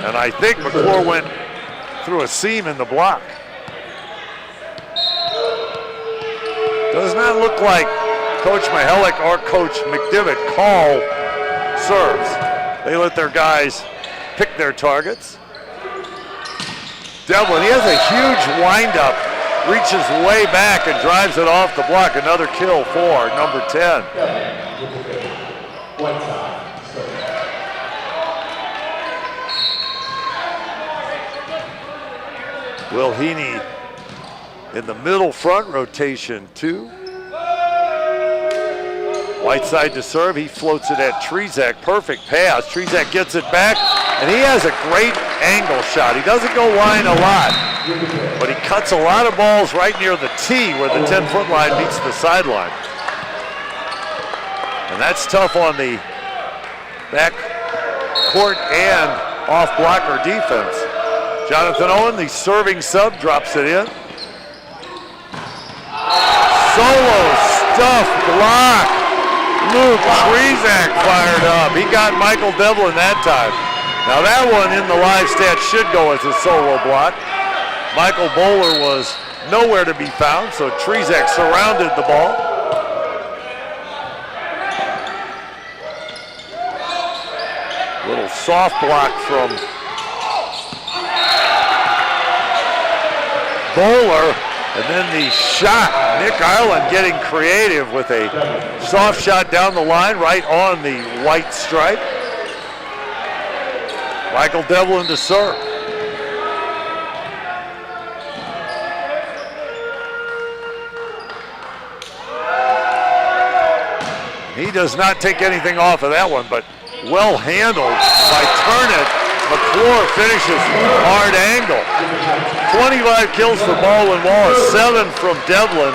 And I think McClure went through a seam in the block. Does not look like Coach Mihelic or Coach McDivitt call serves. They let their guys pick their targets. Devlin, he has a huge windup, reaches way back and drives it off the block. Another kill for number 10. Will Heaney in the middle front rotation 2. Whiteside to serve, he floats it at Trezak, perfect pass. Trezak gets it back, and he has a great angle shot. He doesn't go line a lot, but he cuts a lot of balls right near the tee where the 10-foot line meets the sideline. And that's tough on the back court and off blocker defense. Jonathan Owen, the serving sub, drops it in. Solo stuff block. Luke Trezak fired up. He got Michael Devlin that time. Now that one in the live stat should go as a solo block. Michael Bowler was nowhere to be found, so Trezak surrounded the ball. Little soft block from Bowler, and then the shot. Nick Ireland getting creative with a soft shot down the line, right on the white stripe. Michael Devlin to serve. He does not take anything off of that one, but well handled by Turnett. McClure finishes hard angle. 25 kills for Baldwin Wallace, 7 from Devlin,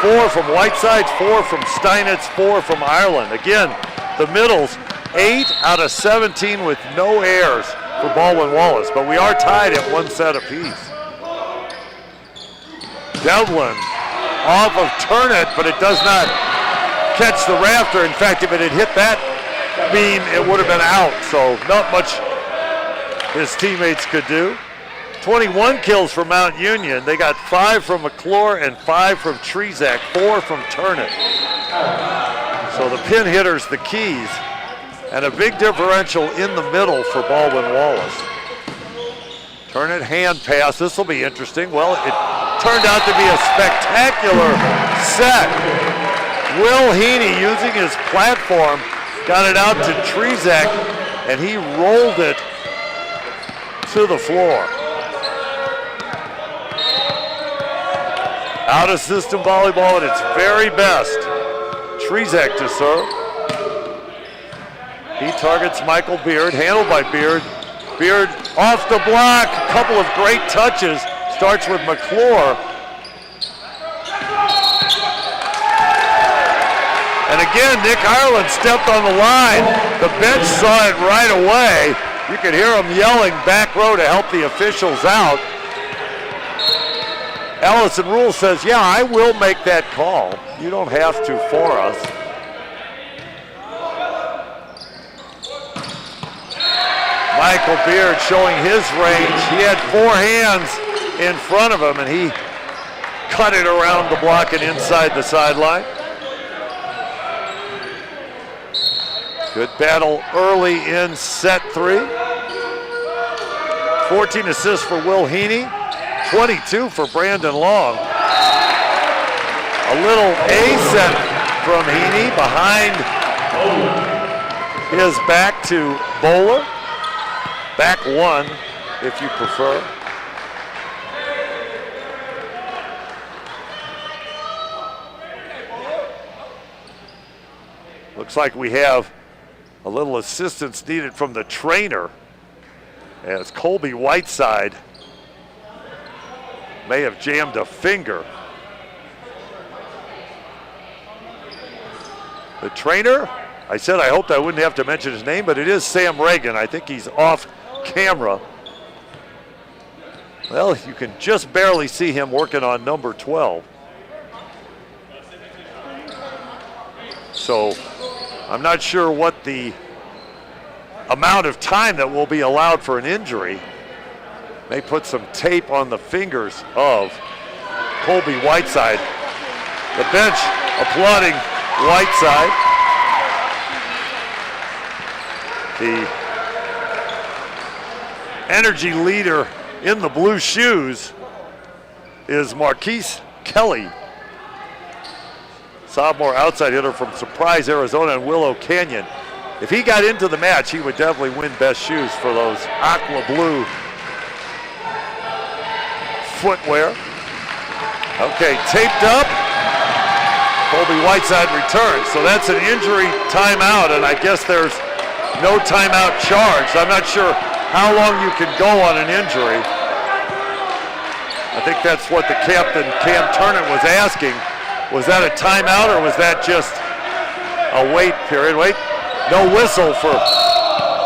4 from Whiteside, 4 from Steinitz, 4 from Ireland. Again, the middles, 8 out of 17 with no errors for Baldwin Wallace, but we are tied at 1 set apiece. Devlin off of Turnett, but it does not catch the rafter. In fact, if it had hit that beam, it would have been out, so not much his teammates could do. 21 kills for Mount Union. They got 5 from McClure and 5 from Trezak, 4 from Turnett. So the pin hitters, the keys, and a big differential in the middle for Baldwin Wallace. Turnett hand pass, this will be interesting. Well, it turned out to be a spectacular set. Will Heaney, using his platform, got it out to Trezak, and he rolled it to the floor. Out of system volleyball at its very best. Trezak to serve. He targets Michael Beard, handled by Beard. Beard off the block, a couple of great touches. Starts with McClure. And again, Nick Ireland stepped on the line. The bench saw it right away. You could hear him yelling back row to help the officials out. Allison Rule says, yeah, I will make that call. You don't have to for us. Michael Beard showing his range. He had 4 hands in front of him, and he cut it around the block and inside the sideline. Good battle early in set 3. 14 assists for Will Heaney, 22 for Brandon Long. A little A set from Heaney behind his back to Bowler. Back one, if you prefer. Looks like we have a little assistance needed from the trainer, as Colby Whiteside may have jammed a finger. The trainer, I said I hoped I wouldn't have to mention his name, but it is Sam Reagan. I think he's off camera. Well, you can just barely see him working on number 12. So I'm not sure what the amount of time that will be allowed for an injury. May put some tape on the fingers of Colby Whiteside. The bench applauding Whiteside. The energy leader in the blue shoes is Marquise Kelly, sophomore outside hitter from Surprise, Arizona and Willow Canyon. If he got into the match, he would definitely win best shoes for those aqua blue footwear. Okay, taped up. Colby Whiteside returns. So that's an injury timeout, and I guess there's no timeout charged. I'm not sure how long you can go on an injury. I think that's what the captain, Cam Turnant, was asking. Was that a timeout or was that just a wait period? Wait, no whistle for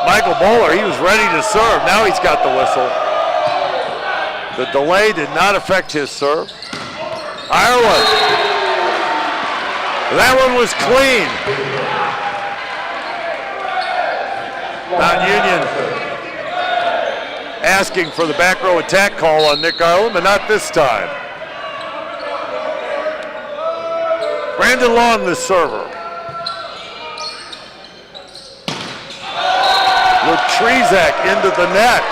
Michael Bowler. He was ready to serve. Now he's got the whistle. The delay did not affect his serve. Ireland. That one was clean. Mount Union asking for the back row attack call on Nick Ireland, but not this time. Brandon Long, the server. Luke Trezak into the net.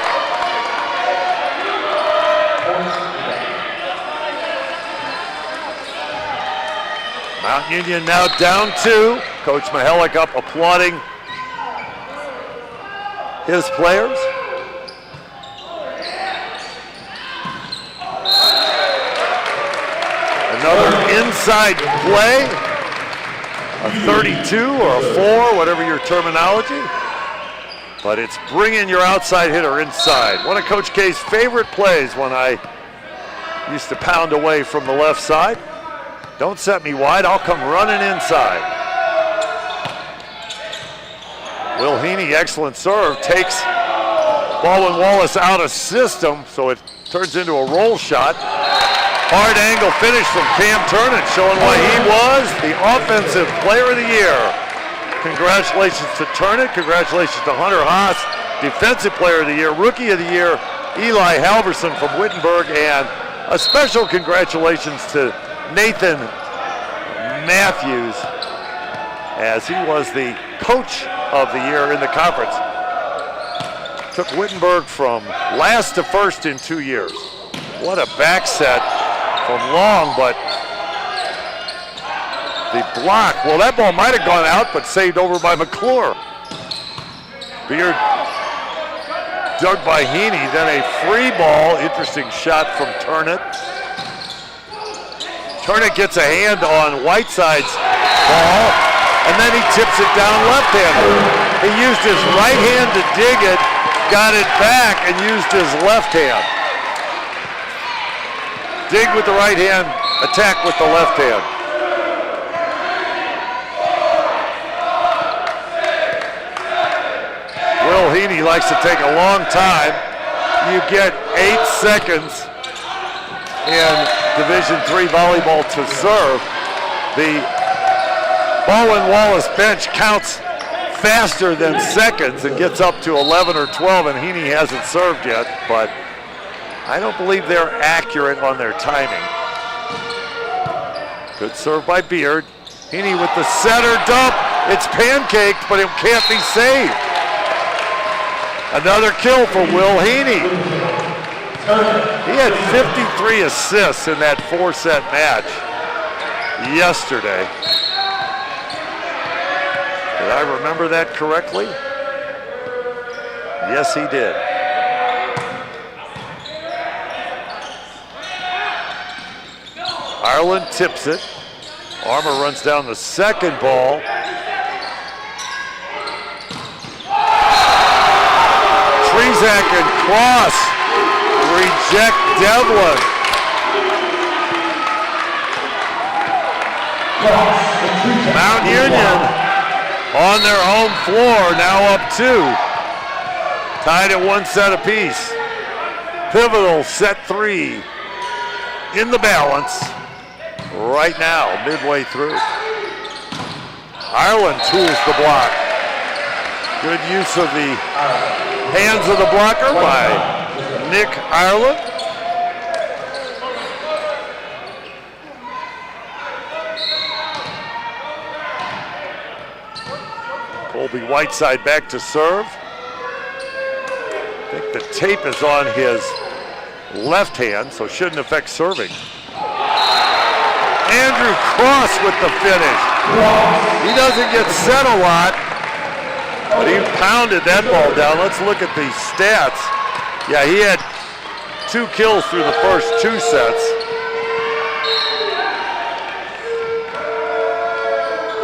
Mount Union now down 2. Coach Mihalik up applauding his players. Another inside play, a 32 or a 4, whatever your terminology. But it's bringing your outside hitter inside. One of Coach K's favorite plays when I used to pound away from the left side. Don't set me wide, I'll come running inside. Will Heaney, excellent serve, takes Baldwin Wallace out of system, so it turns into a roll shot. Hard angle finish from Cam Turnant, showing why he was the Offensive Player of the Year. Congratulations to Turnant, congratulations to Hunter Haas, Defensive Player of the Year, Rookie of the Year, Eli Halverson from Wittenberg, and a special congratulations to Nathan Matthews, as he was the Coach of the Year in the conference. Took Wittenberg from last to first in 2 years. What a back set from Long, but the block, well, that ball might have gone out, but saved over by McClure. Beard dug by Heaney, then a free ball, interesting shot from Turnant. Turnant gets a hand on Whiteside's ball, and then he tips it down left-handed. He used his right hand to dig it, got it back, and used his left hand. Dig with the right hand, attack with the left hand. Will Heaney likes to take a long time. You get 8 seconds in Division III volleyball to serve. The Baldwin Wallace bench counts faster than seconds and gets up to 11 or 12, and Heaney hasn't served yet, but I don't believe they're accurate on their timing. Good serve by Beard. Heaney with the center dump. It's pancaked, but it can't be saved. Another kill for Will Heaney. He had 53 assists in that 4-set match yesterday. Did I remember that correctly? Yes, he did. Ireland tips it. Armour runs down the second ball. Trezak and Cross reject Devlin. Mount Union on their home floor, now up 2. Tied at 1 set apiece. Pivotal set 3 in the balance right now, midway through. Ireland tools the block. Good use of the hands of the blocker by Nick Ireland. Colby Whiteside back to serve. I think the tape is on his left hand, so shouldn't affect serving. Andrew Cross with the finish. He doesn't get set a lot, but he pounded that ball down. Let's look at the stats. Yeah, he had 2 kills through the first 2 sets.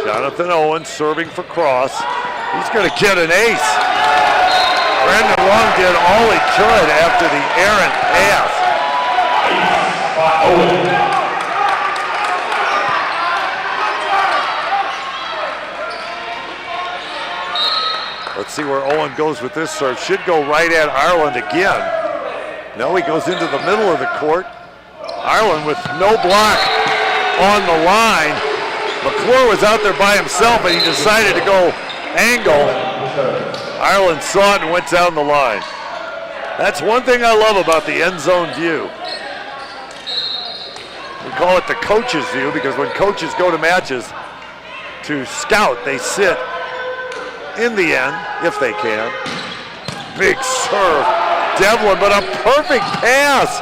Jonathan Owens serving for Cross. He's going to get an ace. Brandon Long did all he could after the errant pass. Let's see where Owen goes with this serve. Should go right at Ireland again. No, he goes into the middle of the court. Ireland with no block on the line. McClure was out there by himself and he decided to go angle. Ireland saw it and went down the line. That's one thing I love about the end zone view. We call it the coach's view because when coaches go to matches to scout, they sit in the end, if they can. Big serve, Devlin, but a perfect pass.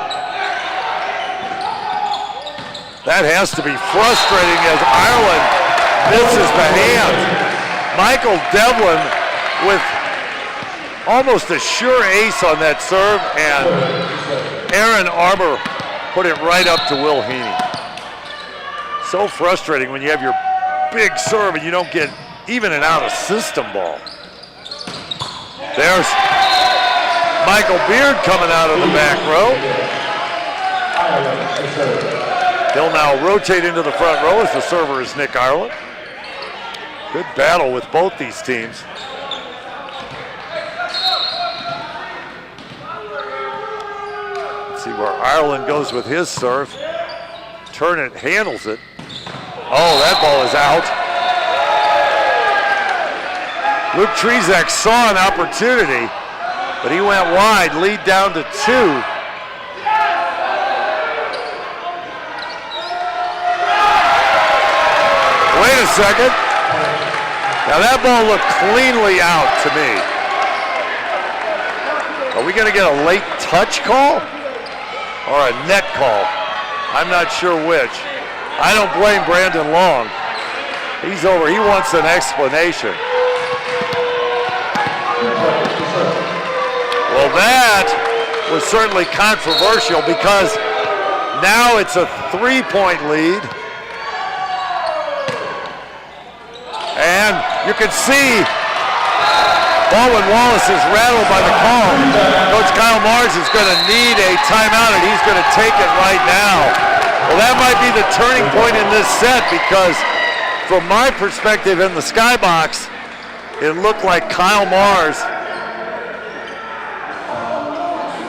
That has to be frustrating as Ireland misses the hands. Michael Devlin with almost a sure ace on that serve, and Aaron Armour put it right up to Will Heaney. So frustrating when you have your big serve and you don't get even an out of system ball. There's Michael Beard coming out of the back row. He'll now rotate into the front row as the server is Nick Ireland. Good battle with both these teams. Let's see where Ireland goes with his serve. Turnit handles it. Oh, that ball is out. Luke Trezak saw an opportunity, but he went wide, lead down to 2. Wait a second. Now that ball looked cleanly out to me. Are we gonna get a late touch call or a net call? I'm not sure which. I don't blame Brandon Long. He's over, he wants an explanation. Well, that was certainly controversial because now it's a 3-point lead. And you can see Baldwin Wallace is rattled by the call. Coach Kyle Mars is going to need a timeout, and he's going to take it right now. Well, that might be the turning point in this set because from my perspective in the skybox, it looked like Kyle Mars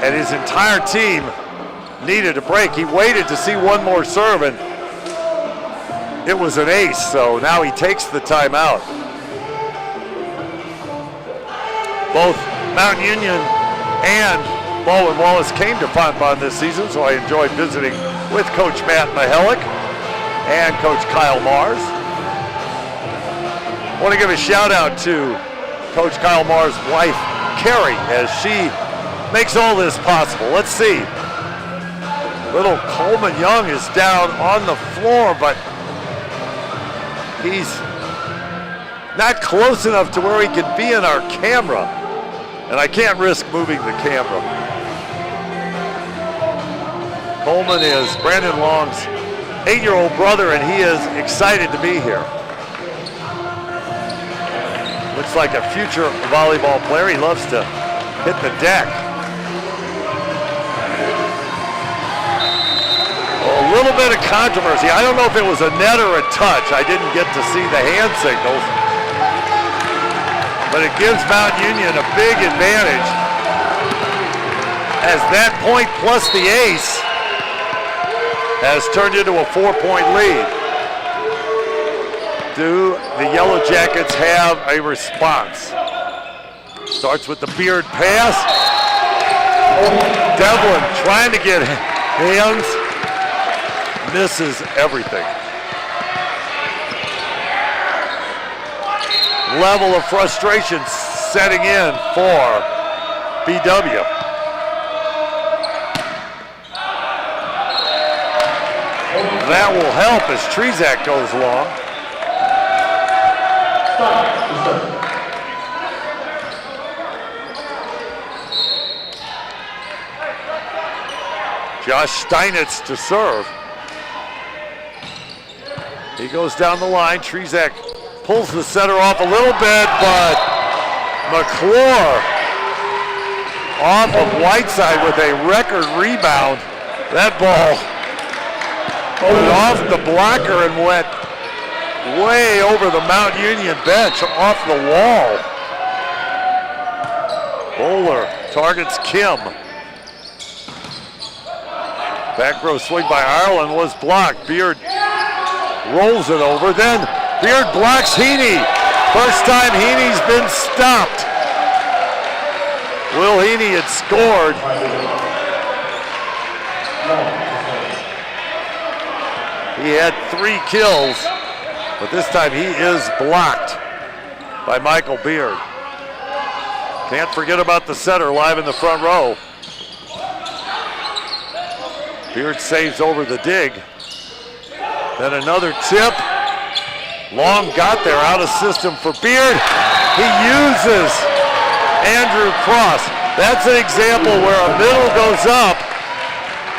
and his entire team needed a break. He waited to see one more serve, and it was an ace, so now he takes the timeout. Both Mount Union and Baldwin Wallace came to Pontbonne this season, so I enjoyed visiting with Coach Matt Mihelic and Coach Kyle Mars. I want to give a shout out to Coach Kyle Mars' wife, Carey as she makes all this possible. Let's see. Little Coleman Young is down on the floor, but he's not close enough to where he can be in our camera. And I can't risk moving the camera. Coleman is Brandon Long's 8-year-old brother, and he is excited to be here. Looks like a future volleyball player. He loves to hit the deck. A little bit of controversy. I don't know if it was a net or a touch. I didn't get to see the hand signals. But it gives Mount Union a big advantage as that point plus the ace has turned into a 4-point lead. Do the Yellow Jackets have a response? Starts with the Beard pass. Devlin trying to get hands. Misses everything. Level of frustration setting in for BW. That will help as Trezak goes along. Josh Steinitz to serve. He goes down the line. Trezak pulls the setter off a little bit, but McClure off of Whiteside with a record rebound. That ball went off the blocker and went way over the Mount Union bench, off the wall. Bowler targets Kim. Back row swing by Ireland was blocked. Beard rolls it over. Then Beard blocks Heaney. First time Heaney's been stopped. Will Heaney had scored. He had 3 kills, but this time he is blocked by Michael Beard. Can't forget about the setter live in the front row. Beard saves over the dig. Then another tip. Long got there, out of system for Beard. He uses Andrew Cross. That's an example where a middle goes up,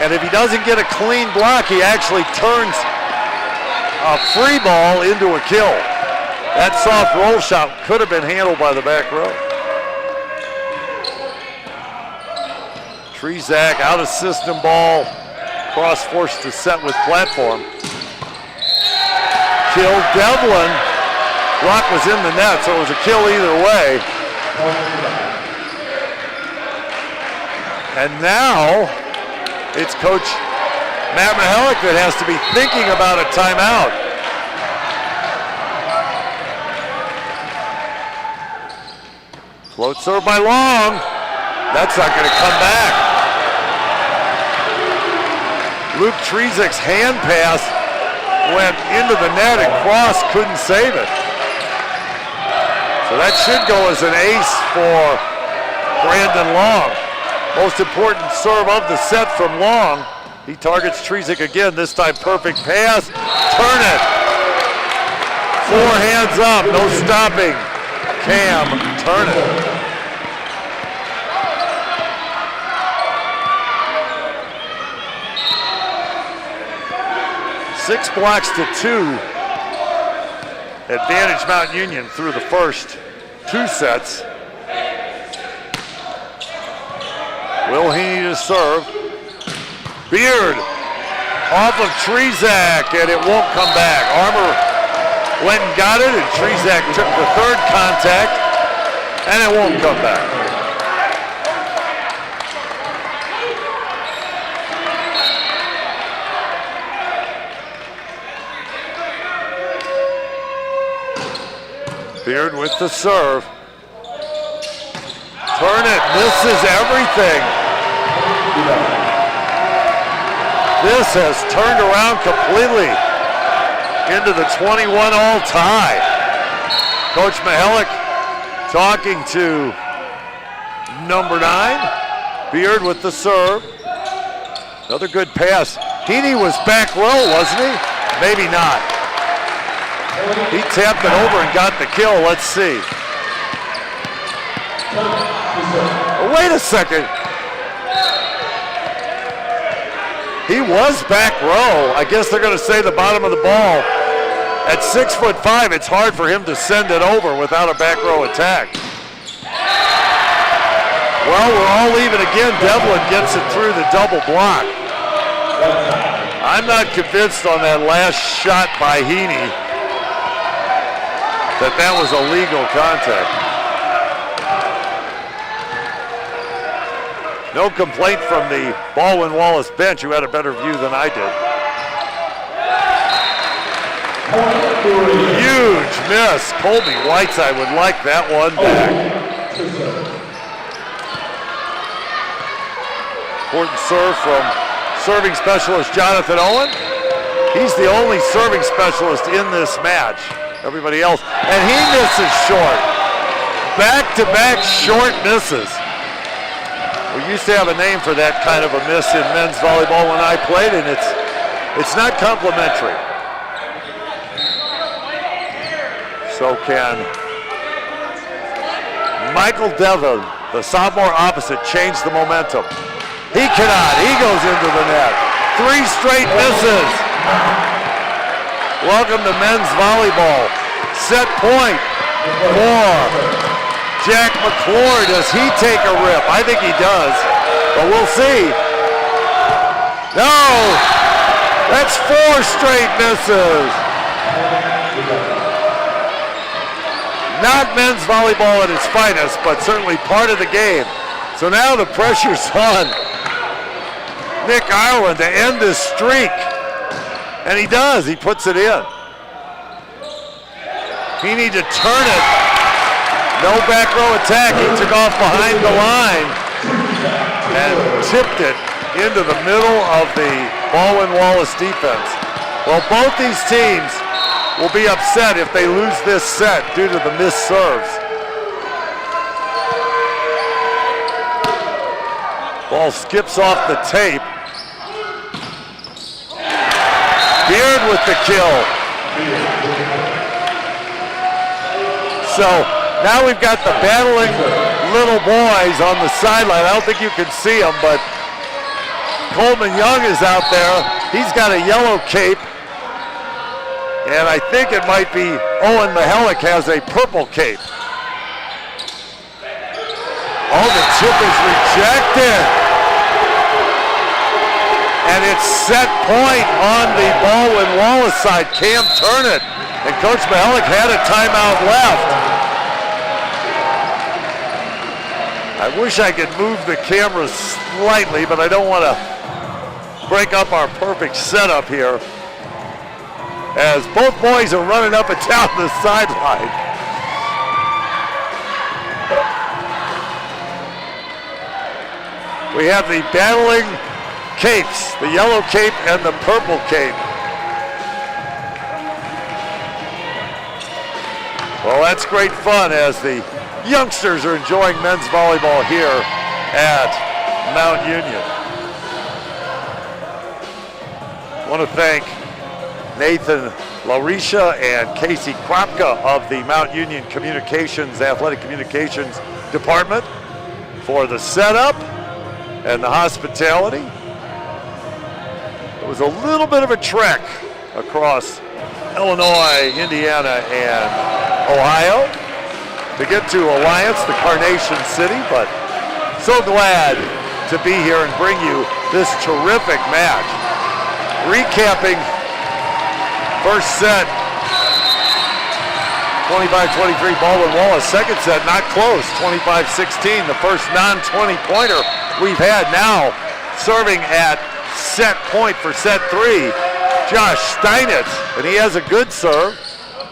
and if he doesn't get a clean block, he actually turns a free ball into a kill. That soft roll shot could have been handled by the back row. Trezak out of system ball. Cross forced to set with platform. Kill Devlin. Block was in the net, so it was a kill either way. And now it's Coach Matt Mihalik that has to be thinking about a timeout. Float serve by Long. That's not going to come back. Luke Trezak's hand pass went into the net and Cross couldn't save it. So that should go as an ace for Brandon Long. Most important serve of the set from Long. He targets Trezak again, this time perfect pass. Turn it. 4 hands up, no stopping. Cam, turn it. Six blocks to 2. Advantage Mount Union through the first 2 sets. Will Heaney to serve. Beard off of Trezak, and it won't come back. Armour went and got it, and Trezak took the 3rd contact, and it won't come back. Beard with the serve. Turn it, misses everything. This has turned around completely into the 21-all tie. Coach Mihalik talking to number 9. Beard with the serve. Another good pass. Heaney was back row, wasn't he? Maybe not. He tapped it over and got the kill. Let's see. Oh, wait a second. He was back row. I guess they're going to say the bottom of the ball. At 6'5", it's hard for him to send it over without a back row attack. Well, we're all even again. Devlin gets it through the double block. I'm not convinced on that last shot by Heaney that was a legal contact. No complaint from the Baldwin Wallace bench, who had a better view than I did. Huge miss. Colby Whiteside would like that one back. Important serve from serving specialist Jonathan Owen. He's the only serving specialist in this match. Everybody else, and he misses short. Back-to-back short misses. We used to have a name for that kind of a miss in men's volleyball when I played, and it's not complimentary. So can Michael Devlin, the sophomore opposite, change the momentum? He cannot. He goes into the net. 3 straight misses. Welcome to men's volleyball. Set point for Jack McClure. Does he take a rip? I think he does, but we'll see. No, that's 4 straight misses. Not men's volleyball at its finest, but certainly part of the game. So now the pressure's on Nick Ireland to end this streak. And he does, he puts it in. He needs to turn it. No back row attack, he took off behind the line and tipped it into the middle of the Baldwin Wallace defense. Well, both these teams will be upset if they lose this set due to the missed serves. Ball skips off the tape. Beard with the kill. So now we've got the battling little boys on the sideline. I don't think you can see them, but Coleman Young is out there. He's got a yellow cape. And I think it might be Owen Mihalik has a purple cape. Oh, the tip is rejected. And it's set point on the Baldwin Wallace side. Cam Turnett. And Coach Mihalik had a timeout left. I wish I could move the camera slightly, but I don't want to break up our perfect setup here, as both boys are running up and down the sideline. We have the battling capes, the yellow cape and the purple cape. Well, that's great fun as the youngsters are enjoying men's volleyball here at Mount Union. I want to thank Nathan Laurisha and Casey Kropka of the Mount Union Athletic Communications Department for the setup and the hospitality. It was a little bit of a trek across Illinois, Indiana, and Ohio to get to Alliance, the Carnation City, but so glad to be here and bring you this terrific match. Recapping first set, 25-23 Baldwin Wallace. Second set, not close, 25-16. The first non-20-pointer we've had. Now serving at set point for set 3, Josh Steinitz, and he has a good serve.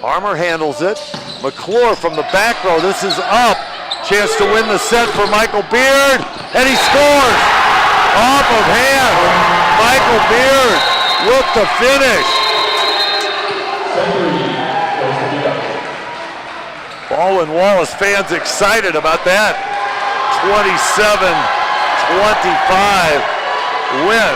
Armour handles it. McClure from the back row. This is up. Chance to win the set for Michael Beard, and he scores off of hand. Michael Beard with the finish. Baldwin Wallace fans excited about that 27-25 win.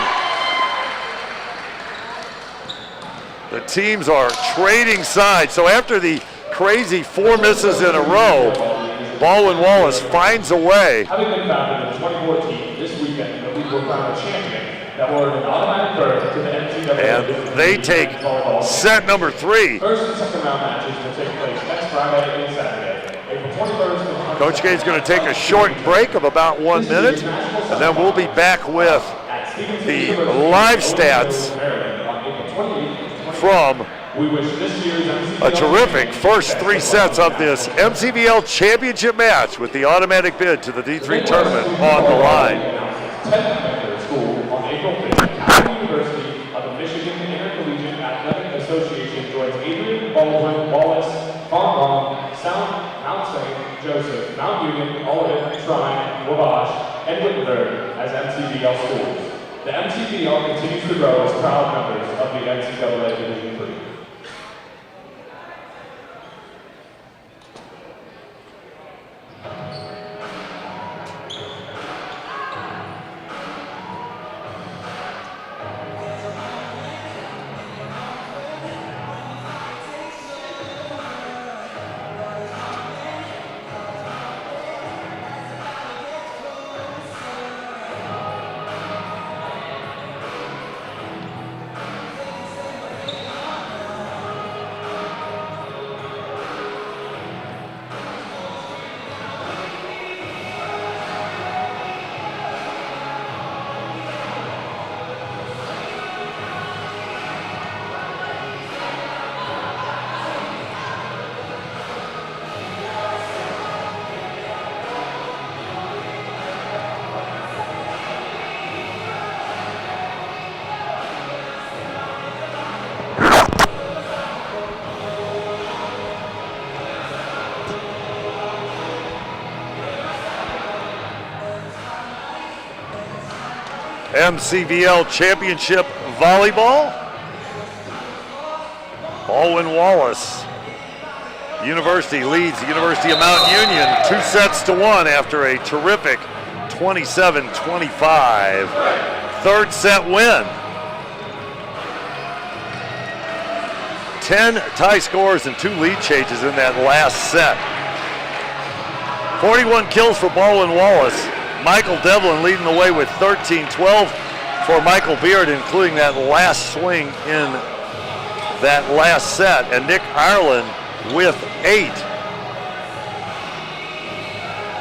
The teams are trading sides. So after the crazy 4 misses in a row, Baldwin Wallace finds a way. Having been founded in 2014, this weekend the league will crown a champion that will earn an automatic berth to the MCVL. And they take set number 3. First and second round matches will take place next Friday and Saturday, April 21st and Coach K is going to take a short break of about 1 minute, and then we'll be back with the live stats from a terrific first 3 sets of this MCVL championship match with the automatic bid to the D3 tournament on the line. School on April 5th, the University of the Michigan Intercollegiate Athletic Association joins Adrian, Baldwin, Wallace, Baldwin, Mount St. Joseph, Mount Union, Olivet, Trine, Wabash, and Wittenberg as MCVL schools. The MCVL continues to grow as proud members of the NCAA Division III. MCVL Championship Volleyball. Baldwin Wallace University leads the University of Mount Union 2-1 after a terrific 27-25 third set win. 10 tie scores and 2 lead changes in that last set. 41 kills for Baldwin Wallace. Michael Devlin leading the way with 13, 12 for Michael Beard, including that last swing in that last set, and Nick Ireland with 8.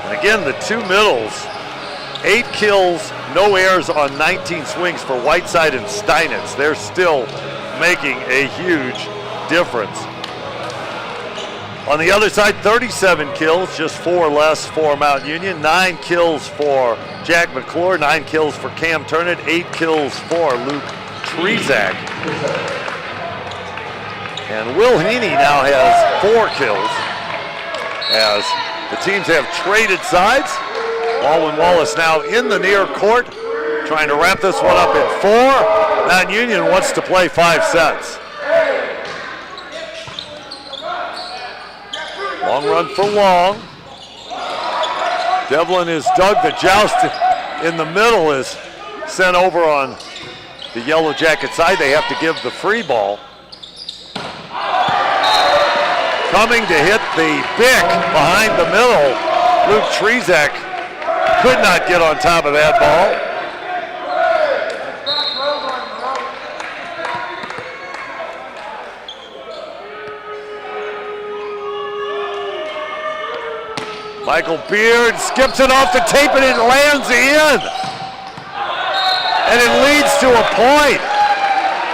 And again, the 2 middles, 8 kills, no errors on 19 swings for Whiteside and Steinitz. They're still making a huge difference. On the other side, 37 kills, just 4 less for Mount Union. 9 kills for Jack McClure, 9 kills for Cam Turnett, 8 kills for Luke Trezak. And Will Heaney now has 4 kills as the teams have traded sides. Baldwin Wallace now in the near court, trying to wrap this one up in 4. Mount Union wants to play 5 sets. Long run for Long. Devlin is dug. The joust in the middle is sent over on the Yellow Jacket side. They have to give the free ball. Coming to hit the bick behind the middle, Luke Trezak could not get on top of that ball. Michael Beard skips it off the tape and it lands in. And it leads to a point.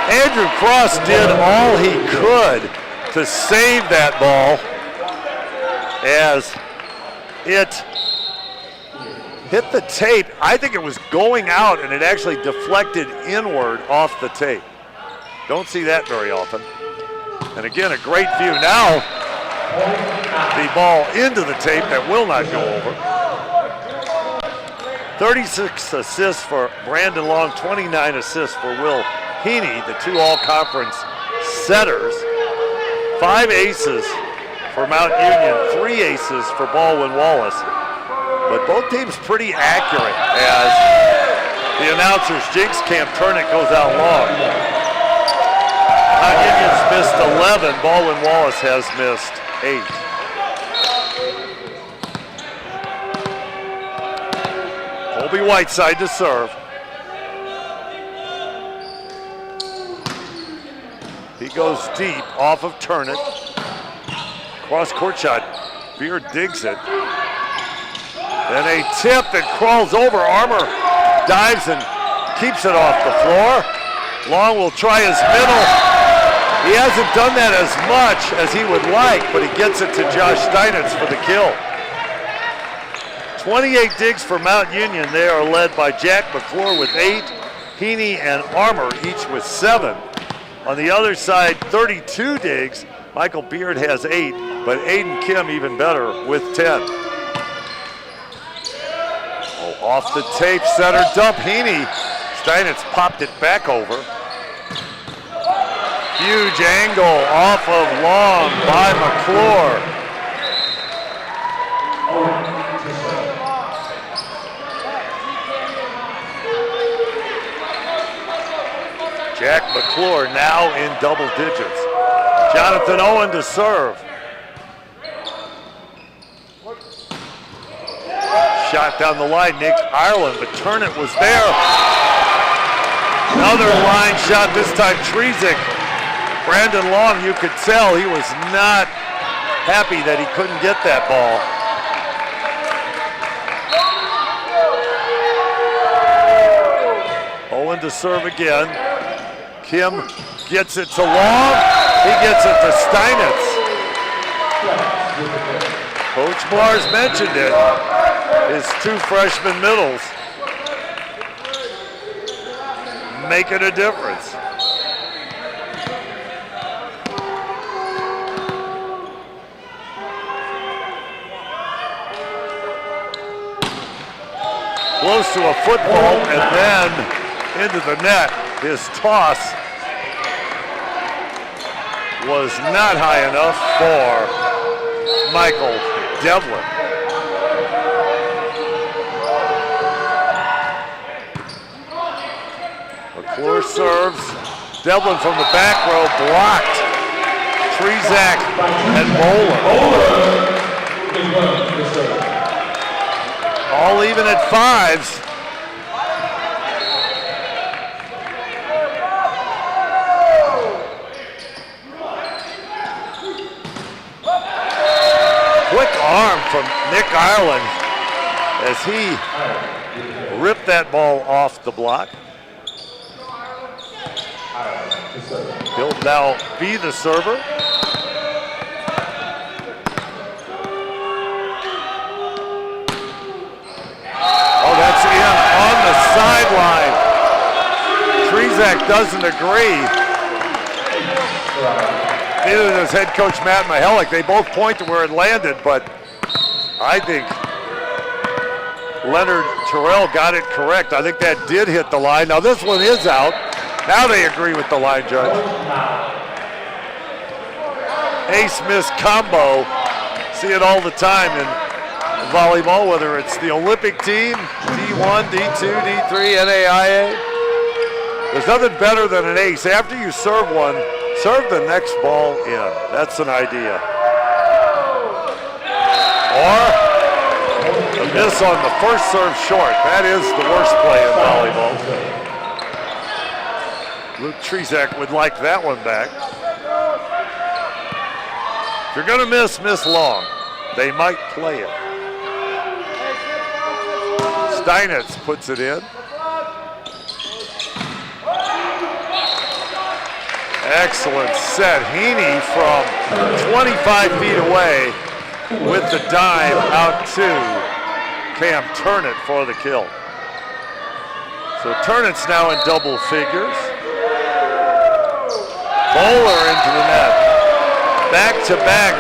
Andrew Cross did all he could to save that ball as it hit the tape. I think it was going out and it actually deflected inward off the tape. Don't see that very often. And again, a great view. Now, the ball into the tape that will not go over. 36 assists for Brandon Long, 29 assists for Will Heaney, the 2 all-conference setters. 5 aces for Mount Union, 3 aces for Baldwin Wallace. but both teams pretty accurate as the announcer's jinx Cam Turnett goes out long. Mount Union's missed 11. Baldwin Wallace has missed 8. Colby Whiteside to serve. He goes deep off of Turnett. Cross court shot. Beard digs it. Then a tip that crawls over. Armour dives and keeps it off the floor. Long will try his middle. He hasn't done that as much as he would like, but he gets it to Josh Steinitz for the kill. 28 digs for Mount Union. They are led by Jack McClure with 8. Heaney and Armour each with 7. On the other side, 32 digs. Michael Beard has 8, but Aiden Kim even better with 10. Oh, off the tape, center dump. Heaney. Steinitz popped it back over. Huge angle off of Long by McClure. Jack McClure now in double digits. Jonathan Owen to serve. Shot down the line, Nick Ireland, but Turnett was there. Another line shot, this time Trezick. Brandon Long, you could tell he was not happy that he couldn't get that ball. Owen to serve again. Kim gets it to Long. He gets it to Steinitz. Coach Mars mentioned it. His 2 freshman middles making a difference. Close to a football and then into the net. His toss was not high enough for Michael Devlin. McClure serves. Devlin from the back row blocked. Trezack and Bowler. All even at 5s. Quick arm from Nick Ireland as he ripped that ball off the block. He'll now be the server. Oh, that's in on the sideline. Trezack doesn't agree. Neither does head coach Matt Mihelic. They both point to where it landed, but I think Leonard Terrell got it correct. I think that did hit the line. Now this one is out. Now they agree with the line judge. Ace-miss combo. See it all the time in volleyball, whether it's the Olympic team, D1, D2, D3, NAIA. There's nothing better than an ace. After you serve one, serve the next ball in. That's an idea. Or a miss on the first serve short. That is the worst play in volleyball. Luke Trezack would like that one back. If you're gonna miss long. They might play it. Steinitz puts it in. Excellent set. Heaney from 25 feet away with the dive out to Cam Turnett for the kill. So Turnett's now in double figures. Bowler into the net. Back-to-back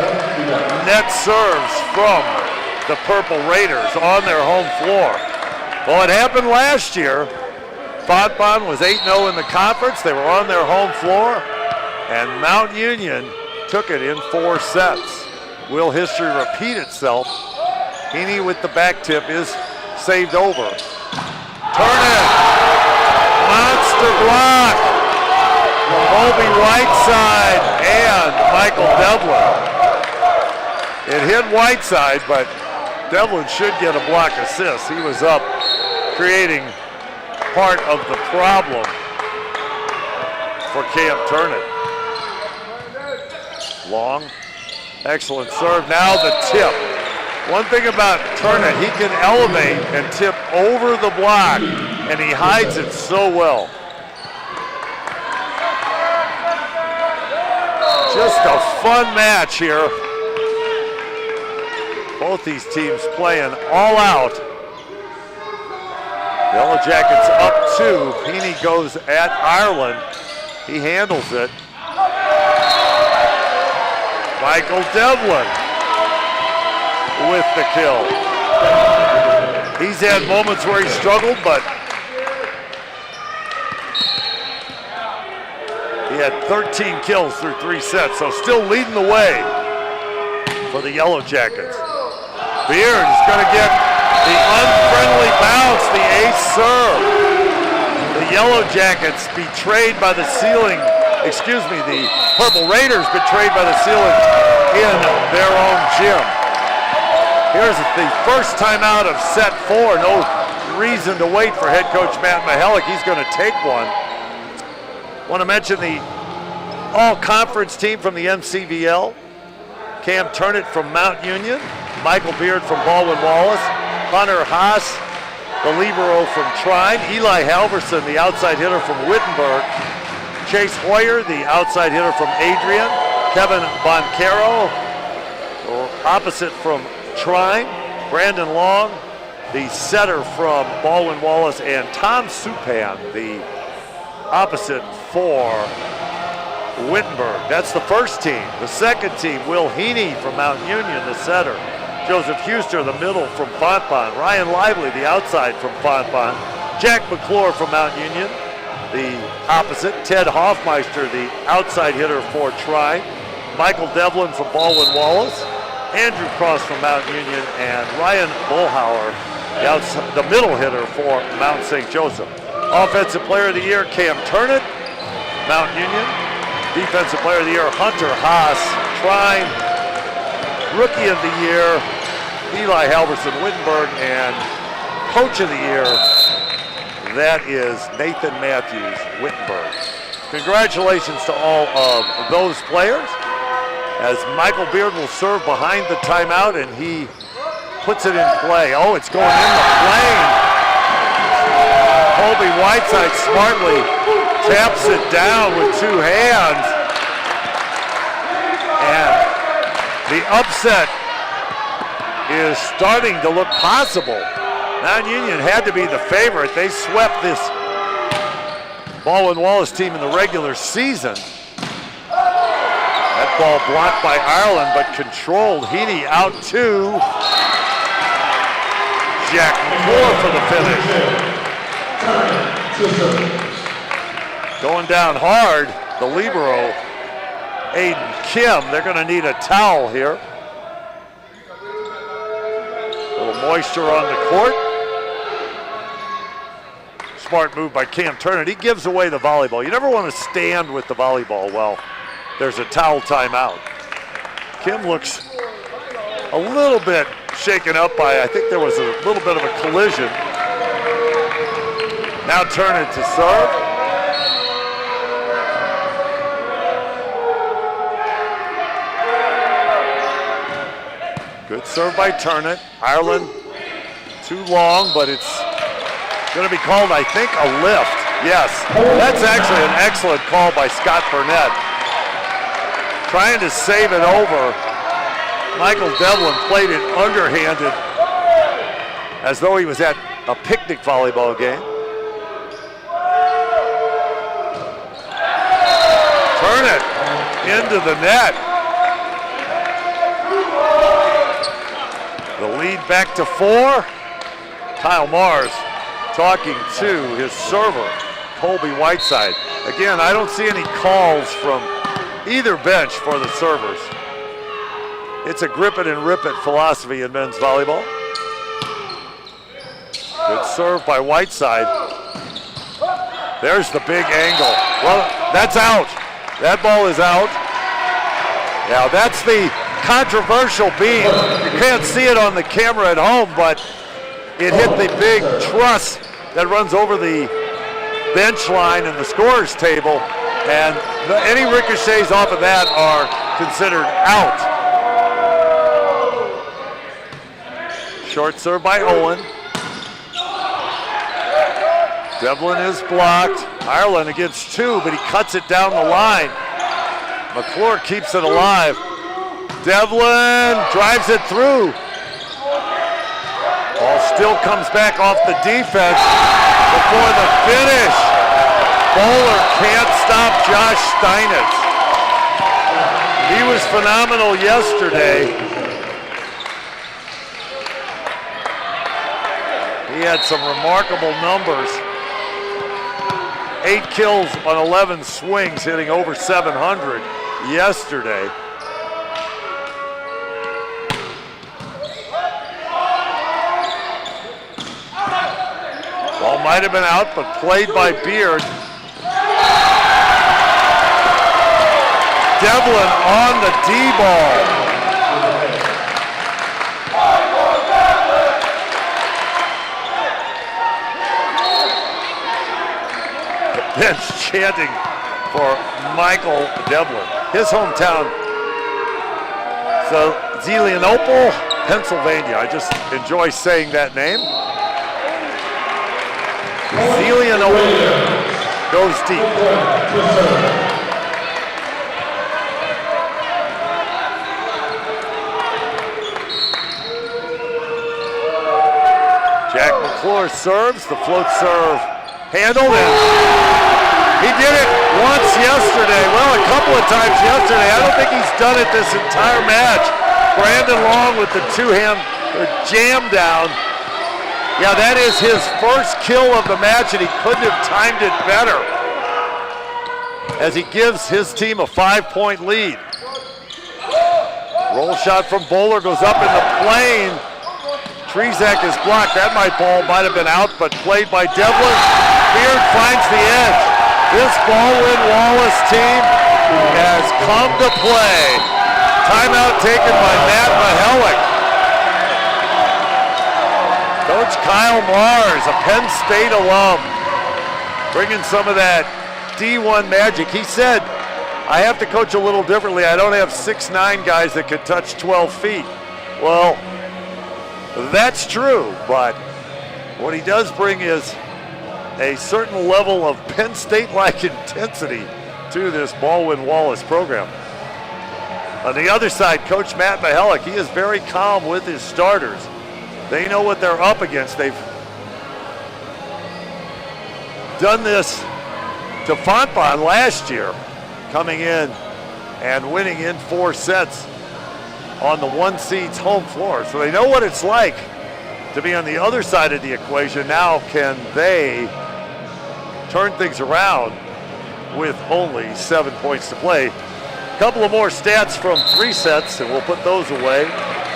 net serves from the Purple Raiders on their home floor. Well, it happened last year. Fontbonne was 8-0 in the conference. They were on their home floor, and Mount Union took it in 4 sets. Will history repeat itself Heaney with the back tip is saved over. Turnit, monster block. Colby Whiteside and Michael Devlin. It hit Whiteside, but Devlin should get a block assist. He was up creating part of the problem for Cam Turnit. Long, excellent serve. Now the tip. One thing about Turnit, he can elevate and tip over the block, and he hides it so well. Just a fun match here. Both these teams playing all out. Yellow Jackets up 2. Heaney goes at Ireland. He handles it. Michael Devlin with the kill. He's had moments where he struggled, but he had 13 kills through 3 sets, so still leading the way for the Yellow Jackets. Beard is going to get the unfriendly bounce, the ace serve. The Yellow Jackets betrayed by the ceiling, the Purple Raiders betrayed by the ceiling in their own gym. Here's the first timeout of set 4. No reason to wait for head coach Matt Mihalik. He's going to take one. Want to mention the all-conference team from the MCVL. Cam Turnit from Mount Union. Michael Beard from Baldwin Wallace. Hunter Haas, the libero from Trine. Eli Halverson, the outside hitter from Wittenberg. Chase Hoyer, the outside hitter from Adrian. Kevin Boncaro, opposite from Trine. Brandon Long, the setter from Baldwin Wallace. And Tom Supan, the opposite for Wittenberg. That's the first team. The second team, Will Heaney from Mount Union, the setter. Joseph Huster, the middle from Fontbonne. Ryan Lively, the outside from Fontbonne. Jack McClure from Mount Union, the opposite. Ted Hoffmeister, the outside hitter for Trine. Michael Devlin from Baldwin Wallace. Andrew Cross from Mount Union. And Ryan Bullhauer, the middle hitter for Mount St. Joseph. Offensive Player of the Year, Cam Turnit, Mount Union. Defensive Player of the Year, Hunter Haas, Trine. Rookie of the Year, Eli Halverson, Wittenberg. And Coach of the Year, that is Nathan Matthews, Wittenberg. Congratulations to all of those players. As Michael Beard will serve behind the timeout, and he puts it in play. Oh, it's going in the plane. Colby Whiteside smartly taps it down with 2 hands. And the upset is starting to look possible. Mount Union had to be the favorite. They swept this Baldwin Wallace team in the regular season. That ball blocked by Ireland, but controlled. Heaney out 2. Jack McClure for the finish. Going down hard, the libero, Aiden Kim. They're going to need a towel here. A little moisture on the court. Smart move by Cam Turnit. He gives away the volleyball. You never want to stand with the volleyball while there's a towel timeout. Kim looks a little bit shaken up by, I think there was a little bit of a collision. Now Turnit to serve. Good serve by Turnit. Ireland too long, but it's going to be called, I think, a lift. Yes, that's actually an excellent call by Scott Burnett. Trying to save it over. Michael Devlin played it underhanded as though he was at a picnic volleyball game. Turnit into the net. The lead back to 4. Kyle Mars talking to his server, Colby Whiteside. Again, I don't see any calls from either bench for the servers. It's a grip it and rip it philosophy in men's volleyball. Good serve by Whiteside. There's the big angle. Well, that's out. That ball is out. Now that's the controversial beam. You can't see it on the camera at home, but it hit the big truss that runs over the bench line and the scorer's table, and any ricochets off of that are considered out. Short serve by Owen. Devlin is blocked. Ireland against two, but he cuts it down the line. McClure keeps it alive. Devlin drives it through. Ball still comes back off the defense before the finish. Bowler can't stop Josh Steinitz. He was phenomenal yesterday. He had some remarkable numbers. 8 kills on 11 swings, hitting over 700 yesterday. Ball might have been out, but played by Beard. Devlin on the D-ball. Bench chanting for Michael Devlin, his hometown. So Zelienople, Pennsylvania. I just enjoy saying that name. Zelienople goes deep. Jack McClure serves, the float serve handled it. He did it once yesterday, well, a couple of times yesterday. I don't think he's done it this entire match. Brandon Long with the two-hand jam down. Yeah, that is his first kill of the match, and he couldn't have timed it better as he gives his team a 5-point lead. Roll shot from Bowler goes up in the plane. Trzak is blocked. That might have been out, but played by Devlin. Beard finds the edge. This Baldwin Wallace team has come to play. Timeout taken by Matt Mihelic. Coach Kyle Mars, a Penn State alum, bringing some of that D1 magic. He said, I have to coach a little differently. I don't have 6'9" guys that could touch 12 feet. Well, that's true, but what he does bring is a certain level of Penn State-like intensity to this Baldwin Wallace program. On the other side, Coach Matt Mihelic, he is very calm with his starters. They know what they're up against. They've done this to Fontbonne last year, coming in and winning in 4 sets on the 1 seed's home floor. So they know what it's like to be on the other side of the equation. Now can they turn things around with only 7 points to play? A couple of more stats from 3 sets, and we'll put those away.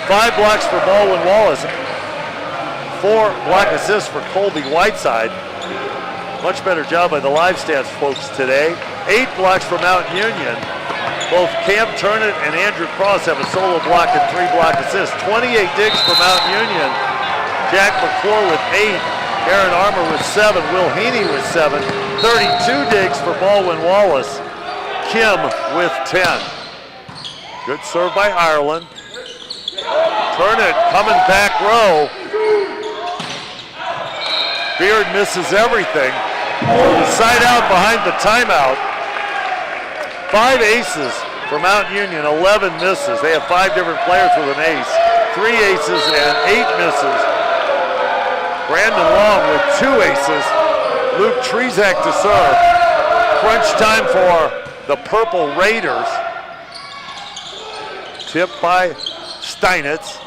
5 blocks for Baldwin Wallace, 4 block assists for Colby Whiteside. Much better job by the live stats folks today. 8 blocks for Mount Union. Both Cam Turnett and Andrew Cross have a solo block and 3 block assists. 28 digs for Mount Union. Jack McClure with 8. Aaron Armour with 7. Will Heaney with 7. 32 digs for Baldwin Wallace. Kim with 10. Good serve by Ireland. Turnett coming back row. Beard misses everything. Side out behind the timeout. 5 aces for Mount Union, 11 misses. They have 5 different players with an ace. 3 aces and 8 misses. Brandon Long with 2 aces. Luke Trzak to serve. Crunch time for the Purple Raiders. Tipped by Steinitz.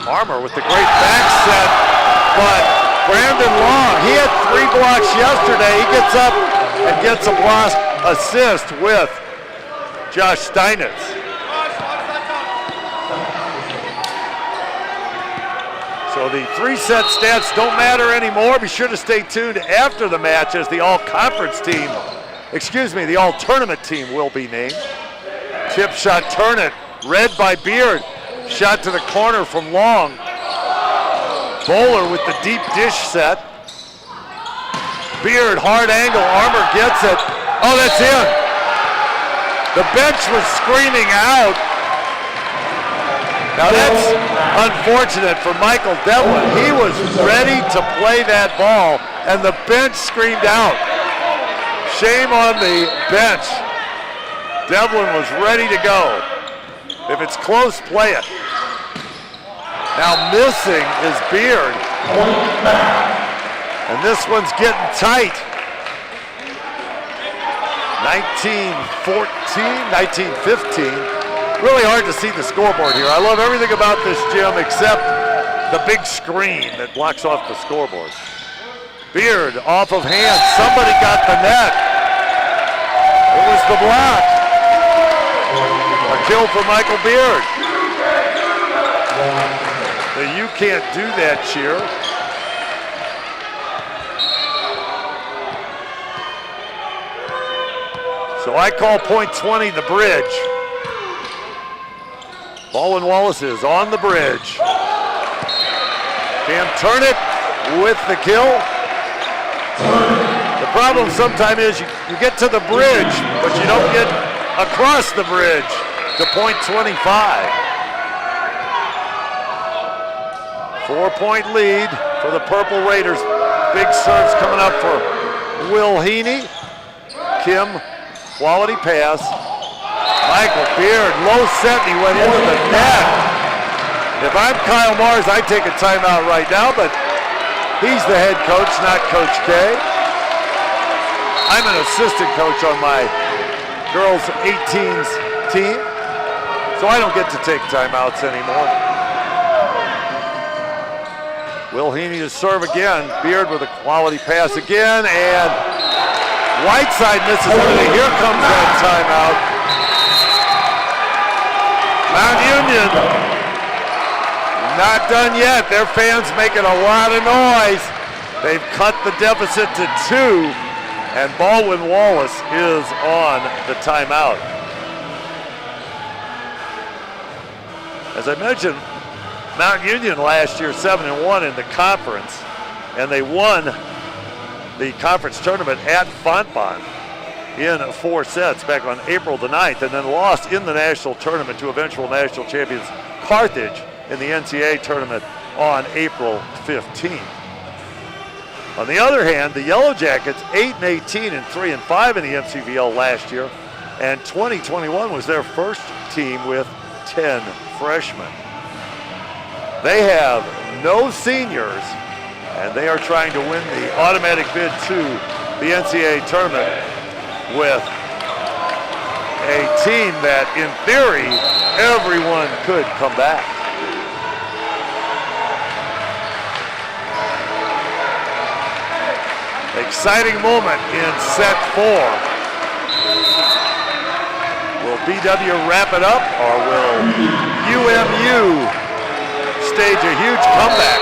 Armour with the great back set, but Brandon Long, he had 3 blocks yesterday. He gets up and gets a block assist with Josh Steinitz. So the 3-set stats don't matter anymore. Be sure to stay tuned after the match as the all-conference team, the all-tournament team will be named. Tip shot, turn it, read by Beard. Shot to the corner from Long. Bowler with the deep dish set. Beard, hard angle, Armour gets it. Oh, that's in. The bench was screaming out. Now that's unfortunate for Michael Devlin. He was ready to play that ball, and the bench screamed out. Shame on the bench. Devlin was ready to go. If it's close, play it. Now missing is Beard. And this one's getting tight. 19-14, 19-15. Really hard to see the scoreboard here. I love everything about this gym except the big screen that blocks off the scoreboard. Beard off of hand. Somebody got the net. It was the block. A kill for Michael Beard. You can't do that cheer. So I call point 20 the bridge. Baldwin Wallace is on the bridge. Can turn it with the kill. The problem sometimes is you get to the bridge, but you don't get across the bridge to point 25. 4-point lead for the Purple Raiders. Big serves coming up for Will Heaney. Kim, quality pass. Michael Beard, low set, he went into the net. If I'm Kyle Mars, I'd take a timeout right now, but he's the head coach, not Coach K. I'm an assistant coach on my girls 18s team, so I don't get to take timeouts anymore. Will Heaney to serve again. Beard with a quality pass again, and Whiteside misses it. Here comes that timeout. Mount Union, not done yet. Their fans making a lot of noise. They've cut the deficit to 2, and Baldwin Wallace is on the timeout. As I mentioned, Mount Union last year 7-1 in the conference, and they won the conference tournament at Fontbonne in 4 sets back on April the 9th, and then lost in the national tournament to eventual national champions Carthage in the NCAA tournament on April 15th. On the other hand, the Yellow Jackets 8-18 and 3-5 in the MCVL last year, and 2021 was their first team with 10 freshmen. They have no seniors, and they are trying to win the automatic bid to the NCAA tournament with a team that, in theory, everyone could come back. Exciting moment in set 4. Will BW wrap it up, or will UMU stage a huge comeback?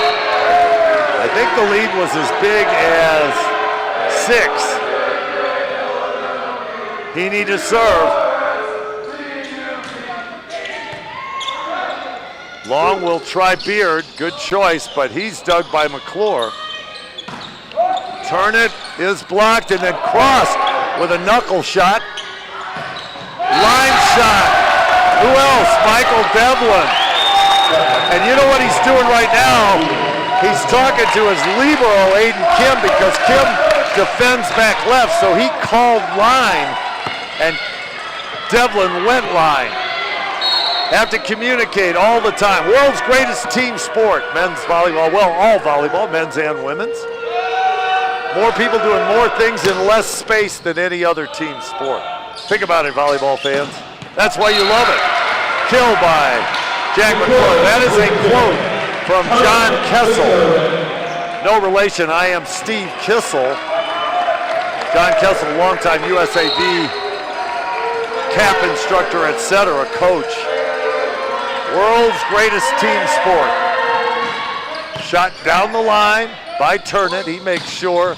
I think the lead was as big as 6. Heaney to serve. Long will try Beard. Good choice, but he's dug by McClure. Turn it is blocked, and then crossed with a knuckle shot. Line shot. Who else? Michael Devlin. And you know what he's doing right now? He's talking to his libero, Aiden Kim, because Kim defends back left, so he called line, and Devlin went line. Have to communicate all the time. World's greatest team sport, men's volleyball, well, all volleyball, men's and women's. More people doing more things in less space than any other team sport. Think about it, volleyball fans. That's why you love it. Kill by Jack McClure. That is a quote from John Kessel. No relation, I am Steve Kissel. John Kessel, longtime USAV cap instructor, etc., coach. World's greatest team sport. Shot down the line by Turnett. He makes sure.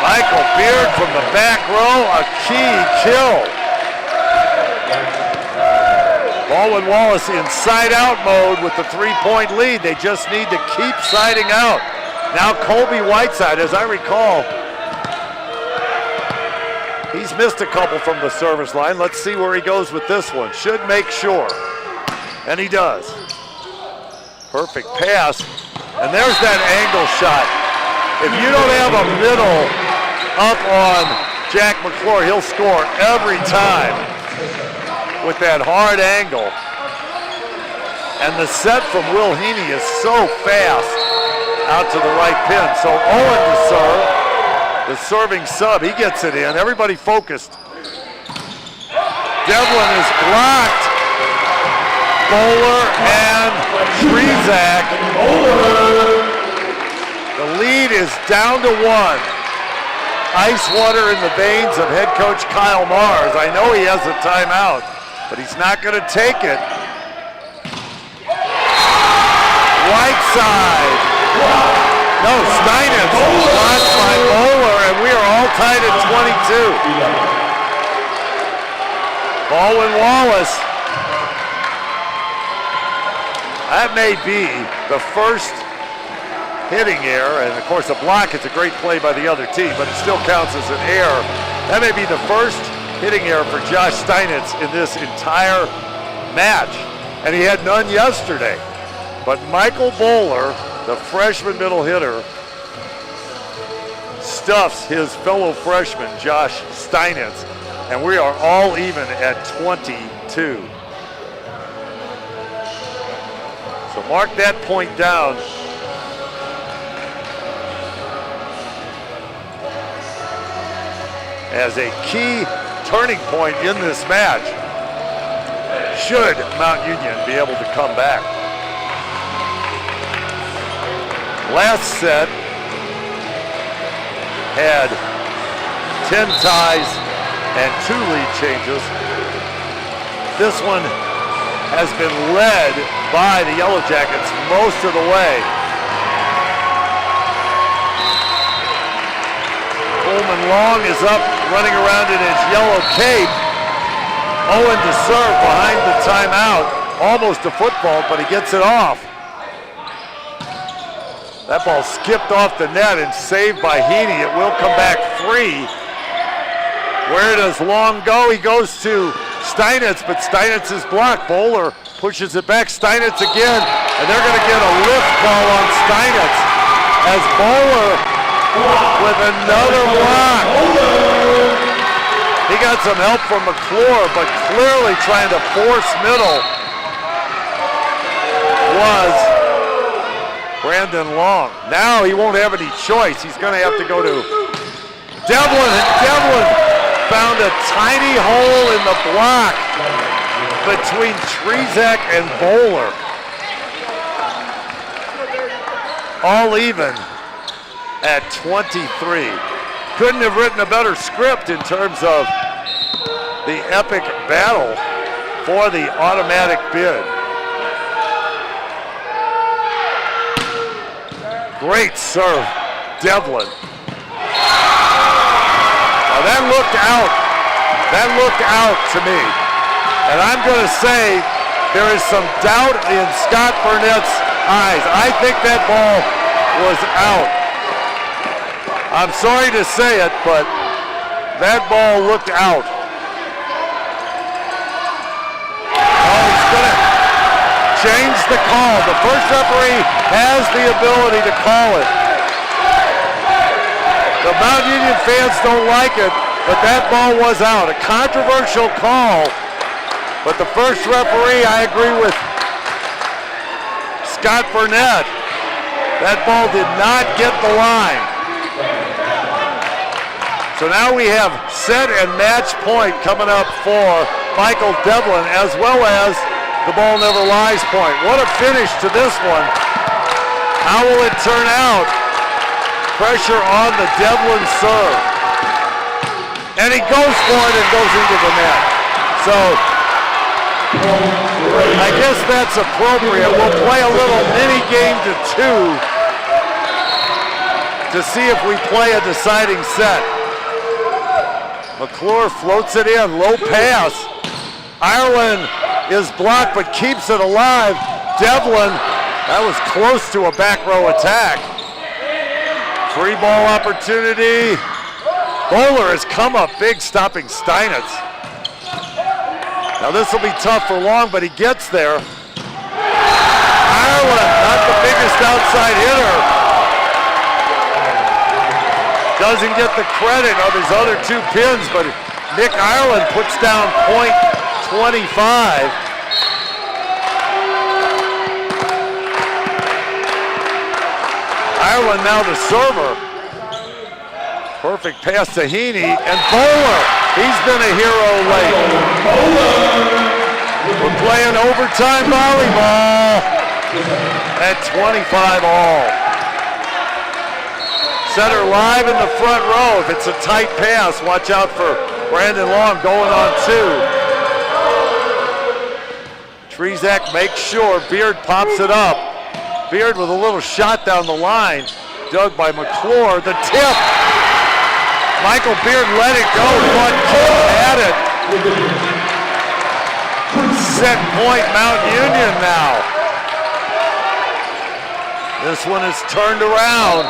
Michael Beard from the back row, a key kill. Baldwin Wallace in side-out mode with the three-point lead. They just need to keep siding out. Now Colby Whiteside, as I recall, he's missed a couple from the service line. Let's see where he goes with this one. Should make sure. And he does. Perfect pass. And there's that angle shot. If you don't have a middle up on Jack McClure, he'll score every time with that hard angle. And the set from Will Heaney is so fast out to the right pin. So Owen to serve, the serving sub, he gets it in. Everybody focused. Devlin is blocked. Bowler and Trezak. The lead is down to 1. Ice water in the veins of head coach Kyle Mars. I know he has a timeout, but he's not going to take it. Whiteside. No, Steinitz blocked by Bowler, and we are all tied at 22. Baldwin Wallace. That may be the first hitting error, and of course a block is a great play by the other team, but it still counts as an error. That may be the first hitting error for Josh Steinitz in this entire match, and he had none yesterday. But Michael Bowler, the freshman middle hitter, stuffs his fellow freshman Josh Steinitz, and we are all even at 22. So mark that point down. As a key turning point in this match, should Mount Union be able to come back. Last set had 10 ties and 2 lead changes. This one has been led by the Yellow Jackets most of the way. Coleman Long is up, running around in his yellow cape. Owen to serve behind the timeout. Almost a football, but he gets it off. That ball skipped off the net and saved by Heaney. It will come back free. Where does Long go? He goes to Steinitz, but Steinitz is blocked. Bowler pushes it back. Steinitz again, and they're going to get a lift call on Steinitz as Bowler with another block. He got some help from McClure, but clearly trying to force middle was Brandon Long. Now he won't have any choice. He's going to have to go to Devlin, and Devlin found a tiny hole in the block between Trezak and Bowler. All even at 23. Couldn't have written a better script in terms of the epic battle for the automatic bid. Great serve, Devlin. Now that looked out. That looked out to me. And I'm going to say there is some doubt in Scott Burnett's eyes. I think that ball was out. I'm sorry to say it, but that ball looked out. Oh, he's going to change the call. The first referee has the ability to call it. The Mount Union fans don't like it, but that ball was out. A controversial call, but the first referee, I agree with Scott Burnett. That ball did not get the line. So now we have set and match point coming up for Michael Devlin, as well as the ball never lies point. What a finish to this one. How will it turn out? Pressure on the Devlin serve. And he goes for it and goes into the net. So I guess that's appropriate. We'll play a little mini game to 2 to see if we play a deciding set. McClure floats it in, low pass. Ireland is blocked but keeps it alive. Devlin, that was close to a back row attack. Free ball opportunity. Bowler has come up big, stopping Steinitz. Now this will be tough for Long, but he gets there. Ireland, not the biggest outside hitter. Doesn't get the credit of his other 2 pins, but Nick Ireland puts down point 25. Ireland now the server. Perfect pass to Heaney, and Bowler, he's been a hero late. We're playing overtime volleyball at 25 all. Center live in the front row. If it's a tight pass, watch out for Brandon Long going on 2. Trezak makes sure, Beard pops it up. Beard with a little shot down the line, dug by McClure, the tip. Michael Beard let it go, but Kim had it. Set point Mount Union now. This one is turned around.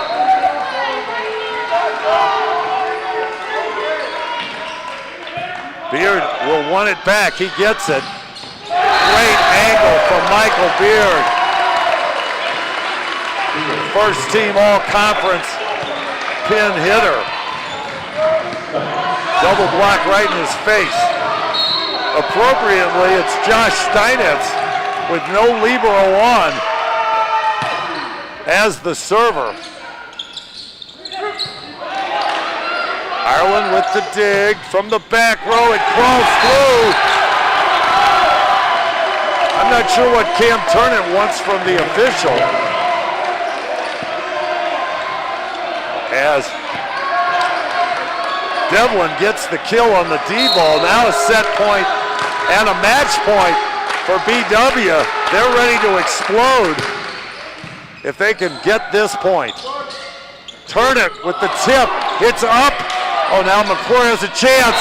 Beard will want it back, he gets it. Great angle from Michael Beard. First team all-conference pin hitter. Double block right in his face. Appropriately, it's Josh Steinitz with no libero on as the server. Ireland with the dig from the back row, it crawls through. I'm not sure what Cam Turnant wants from the official. As Devlin gets the kill on the D-ball. Now a set point and a match point for BW. They're ready to explode if they can get this point. Turnip with the tip. It's up. Oh, now McClure has a chance.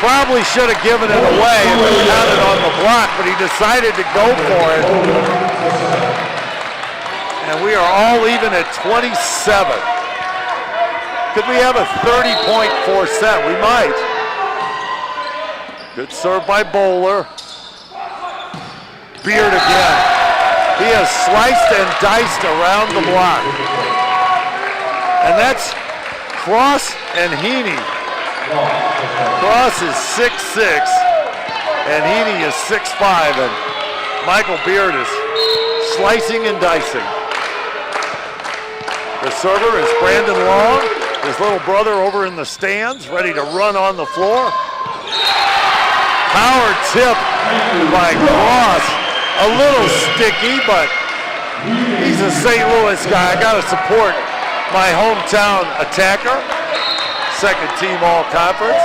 Probably should have given it away and counted on the block, but he decided to go for it. And we are all even at 27. Could we have a 30-point set? We might. Good serve by Bowler. Beard again. He has sliced and diced around the block. And that's Cross and Heaney. Cross is 6'6", and Heaney is 6'5", and Michael Beard is slicing and dicing. The server is Brandon Long. His little brother over in the stands, ready to run on the floor. Power tip by Cross. A little sticky, but he's a St. Louis guy. I gotta support my hometown attacker. Second team all-conference.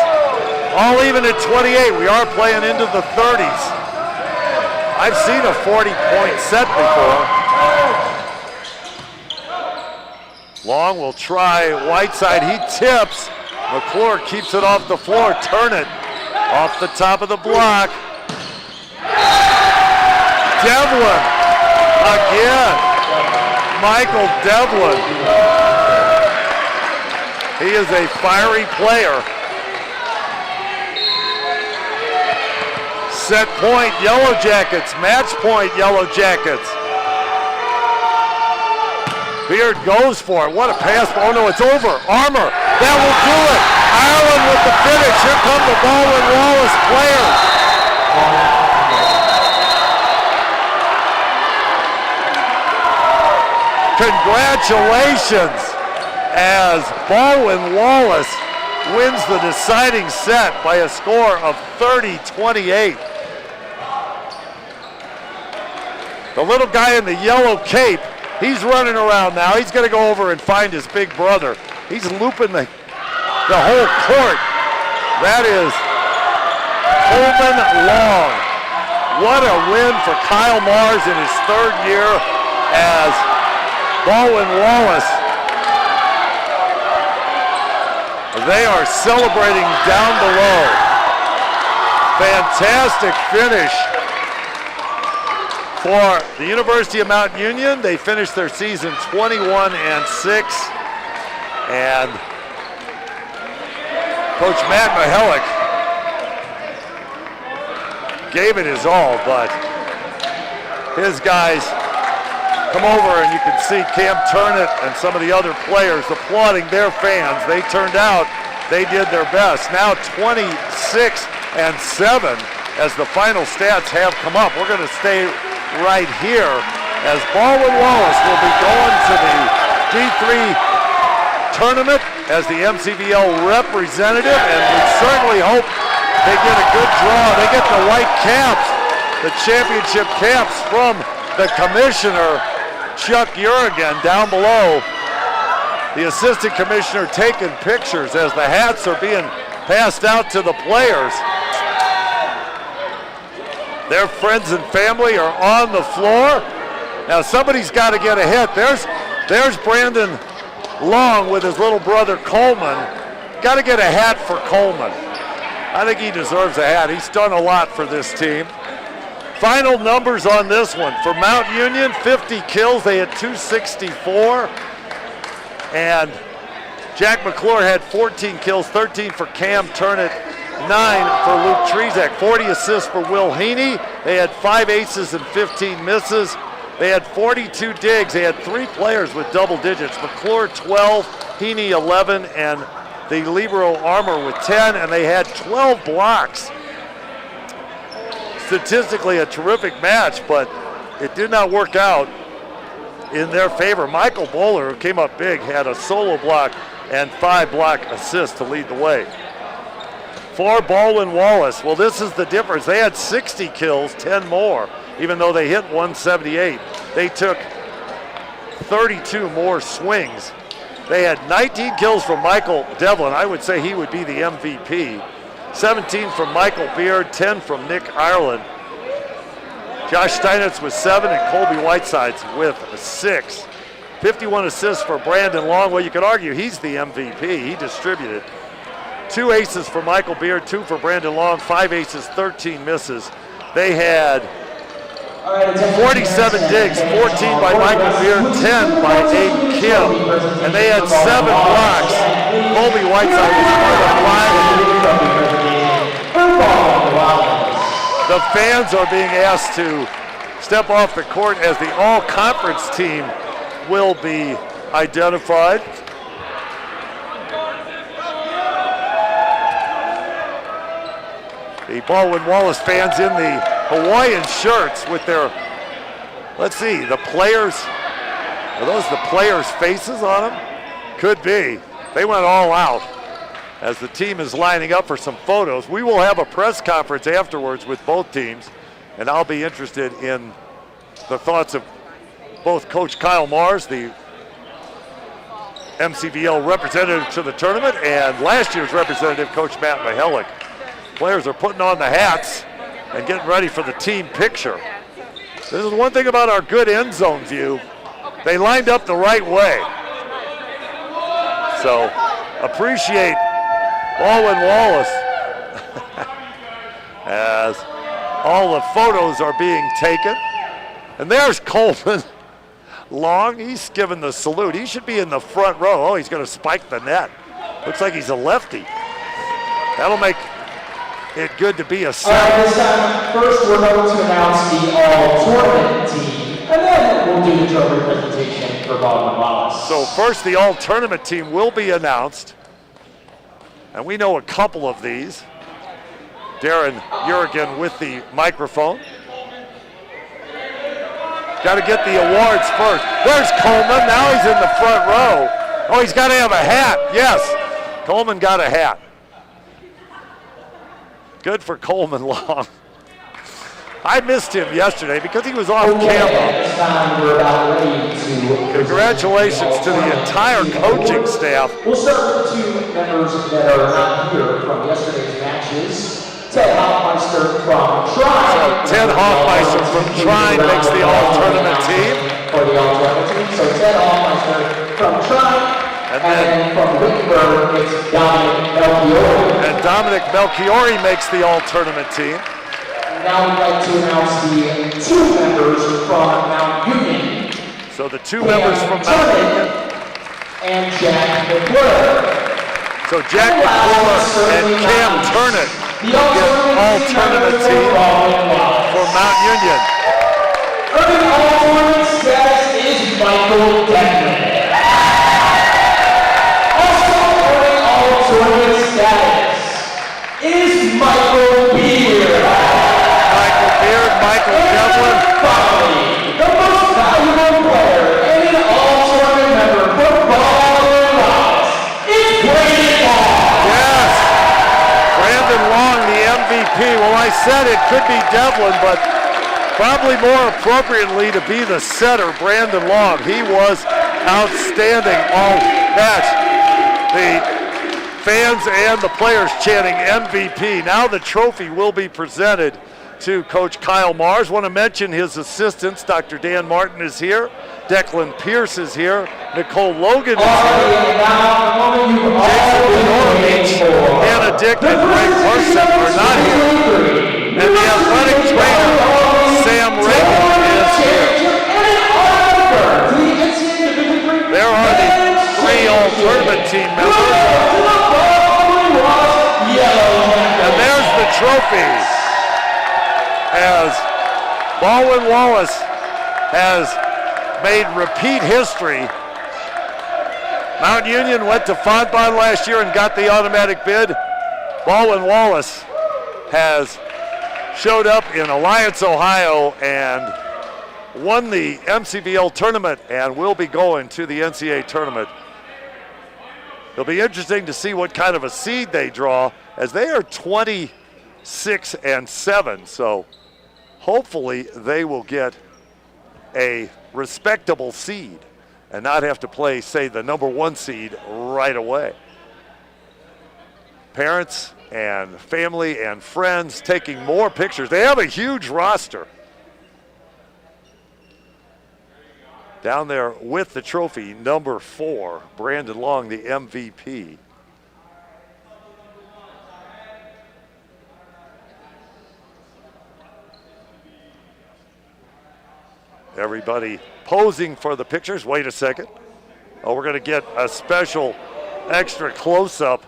All even at 28. We are playing into the 30s. I've seen a 40-point set before. Long will try Whiteside, he tips. McClure keeps it off the floor, turn it off the top of the block. Devlin, again, Michael Devlin. He is a fiery player. Set point, Yellow Jackets, match point, Yellow Jackets. Beard goes for it. What a pass. Oh no, it's over. Armour. That will do it. Ireland with the finish. Here come the Baldwin Wallace players. Congratulations as Baldwin Wallace wins the deciding set by a score of 30-28. The little guy in the yellow cape, he's running around now. He's going to go over and find his big brother. He's looping the whole court. That is Coleman Long. What a win for Kyle Mars in his third year as Baldwin Wallace. They are celebrating down below. Fantastic finish for the University of Mount Union. They finished their season 21-6. And Coach Matt Mihelic gave it his all, but his guys come over and you can see Cam Turnett and some of the other players applauding their fans. They turned out, they did their best. Now 26-7 as the final stats have come up. We're going to stay right here as Baldwin Wallace will be going to the D3 tournament as the MCVL representative, and we certainly hope they get a good draw. They get the white caps, the championship caps from the commissioner, Chuck Urigan, down below. The assistant commissioner taking pictures as the hats are being passed out to the players. Their friends and family are on the floor. Now somebody's got to get a hit. There's Brandon Long with his little brother Coleman. Got to get a hat for Coleman. I think he deserves a hat. He's done a lot for this team. Final numbers on this one. For Mount Union, 50 kills. They had 264. And Jack McClure had 14 kills, 13 for Cam Turnett, 9 for Luke Trezak, 40 assists for Will Heaney. They had 5 aces and 15 misses. They had 42 digs. They had 3 players with double digits. McClure 12, Heaney 11, and the libero Armour with 10, and they had 12 blocks. Statistically a terrific match, but it did not work out in their favor. Michael Bowler, who came up big, had a solo block and 5 block assists to lead the way. For Baldwin Wallace, well, this is the difference. They had 60 kills, 10 more, even though they hit 178. They took 32 more swings. They had 19 kills from Michael Devlin. I would say he would be the MVP. 17 from Michael Beard, 10 from Nick Ireland. Josh Steinitz with 7 and Colby Whitesides with 6. 51 assists for Brandon Long. Well, you could argue he's the MVP. He distributed. 2 aces for Michael Beard, 2 for Brandon Long, 5 aces, 13 misses. They had 47 digs, 14 by Michael Beard, 10 by Aiden Kim, and they had 7 blocks. Colby Whiteside was part of 5. The fans are being asked to step off the court as the all-conference team will be identified. The Baldwin Wallace fans in the Hawaiian shirts with their, let's see, the players, are those the players' faces on them? Could be. They went all out as the team is lining up for some photos. We will have a press conference afterwards with both teams, and I'll be interested in the thoughts of both Coach Kyle Mars, the MCVL representative to the tournament, and last year's representative, Coach Matt Mihelic. Players are putting on the hats and getting ready for the team picture. This is one thing about our good end zone view. They lined up the right way. So appreciate Baldwin Wallace as all the photos are being taken. And there's Coleman Long. He's giving the salute. He should be in the front row. Oh, he's going to spike the net. Looks like he's a lefty. That'll make it good to be a center. This time, first we're going to announce the all-tournament team, and then we'll do the trophy presentation for Baldwin Wallace. So first, the all-tournament team will be announced, and we know a couple of these. Darren Urigan with the microphone. Got to get the awards first. There's Coleman. Now he's in the front row. Oh, he's got to have a hat. Yes, Coleman got a hat. Good for Coleman Long. I missed him yesterday because he was off camera. Congratulations to the entire coaching staff. We'll start with the 2 members that are not here from yesterday's matches. Ted Hoffman Hoffmeister from Tri. So Ted Hoffmeister from Tri makes the all-tournament team. For the all-tournament team. So Ted Hoffmeister from Tri. And then from Wittenberg, it's Dominic Melchiori. And Dominic Melchiori makes the all-tournament team. Now we'd like to announce the two members from Mount Union. So the two members from Mount Union. And Jack McClure. So Jack McClure and Cam Turnett get all-tournament team for Mount Union. Earning all-tournament status is Michael Deckman. All-tournament status is Michael Beard. Michael Beard, Michael Devlin. Finally, the most valuable player and an all-tournament member for Baldwin Wallace is Brandon Long. Yes, Brandon Long, the MVP. Well, I said it could be Devlin, but probably more appropriately to be the setter, Brandon Long. He was outstanding all match. The fans and the players chanting MVP. Now the trophy will be presented to Coach Kyle Mars. Want to mention his assistants. Dr. Dan Martin is here. Declan Pierce is here. Nicole Logan is here. Jason Benorovich, Hannah Dick, and Greg Larson are not here. And the athletic trainer, Sam Reagan, is here. There are the three all-tournament team members. And there's the trophy as Baldwin Wallace has made repeat history. Mount Union went to Fontbonne last year and got the automatic bid. Baldwin Wallace has showed up in Alliance, Ohio and won the MCVL tournament and will be going to the NCAA tournament. It'll be interesting to see what kind of a seed they draw, as they are 26-7. So hopefully they will get a respectable seed and not have to play, say, the number one seed right away. Parents and family and friends taking more pictures. They have a huge roster down there with the trophy, number 4, Brandon Long, the MVP. Everybody posing for the pictures. Wait a second. Oh, we're going to get a special extra close-up.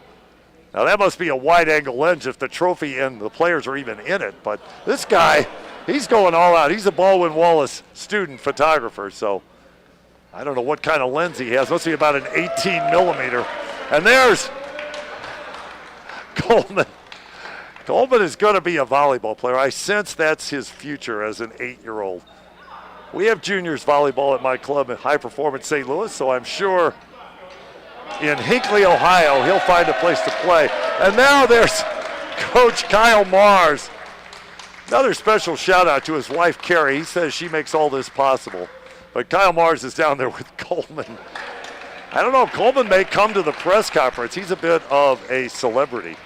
Now that must be a wide-angle lens if the trophy and the players are even in it. But this guy, he's going all out. He's a Baldwin Wallace student photographer, so I don't know what kind of lens he has. Must be about an 18 millimeter. And there's Coleman. Coleman is going to be a volleyball player. I sense that's his future as an 8-year-old. We have juniors volleyball at my club at High Performance St. Louis, so I'm sure in Hinckley, Ohio, he'll find a place to play. And now there's Coach Kyle Mars. Another special shout out to his wife, Carrie. He says she makes all this possible. But Kyle Mars is down there with Coleman. I don't know, Coleman may come to the press conference. He's a bit of a celebrity.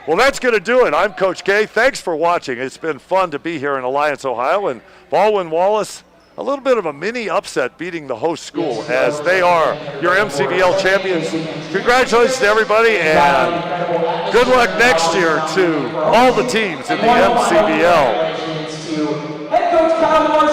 Well, that's going to do it. I'm Coach K. Thanks for watching. It's been fun to be here in Alliance, Ohio. And Baldwin Wallace, a little bit of a mini upset beating the host school as they are your MCVL champions. Congratulations to everybody, and good luck next year to all the teams in the MCVL. Head coach Kyle Mars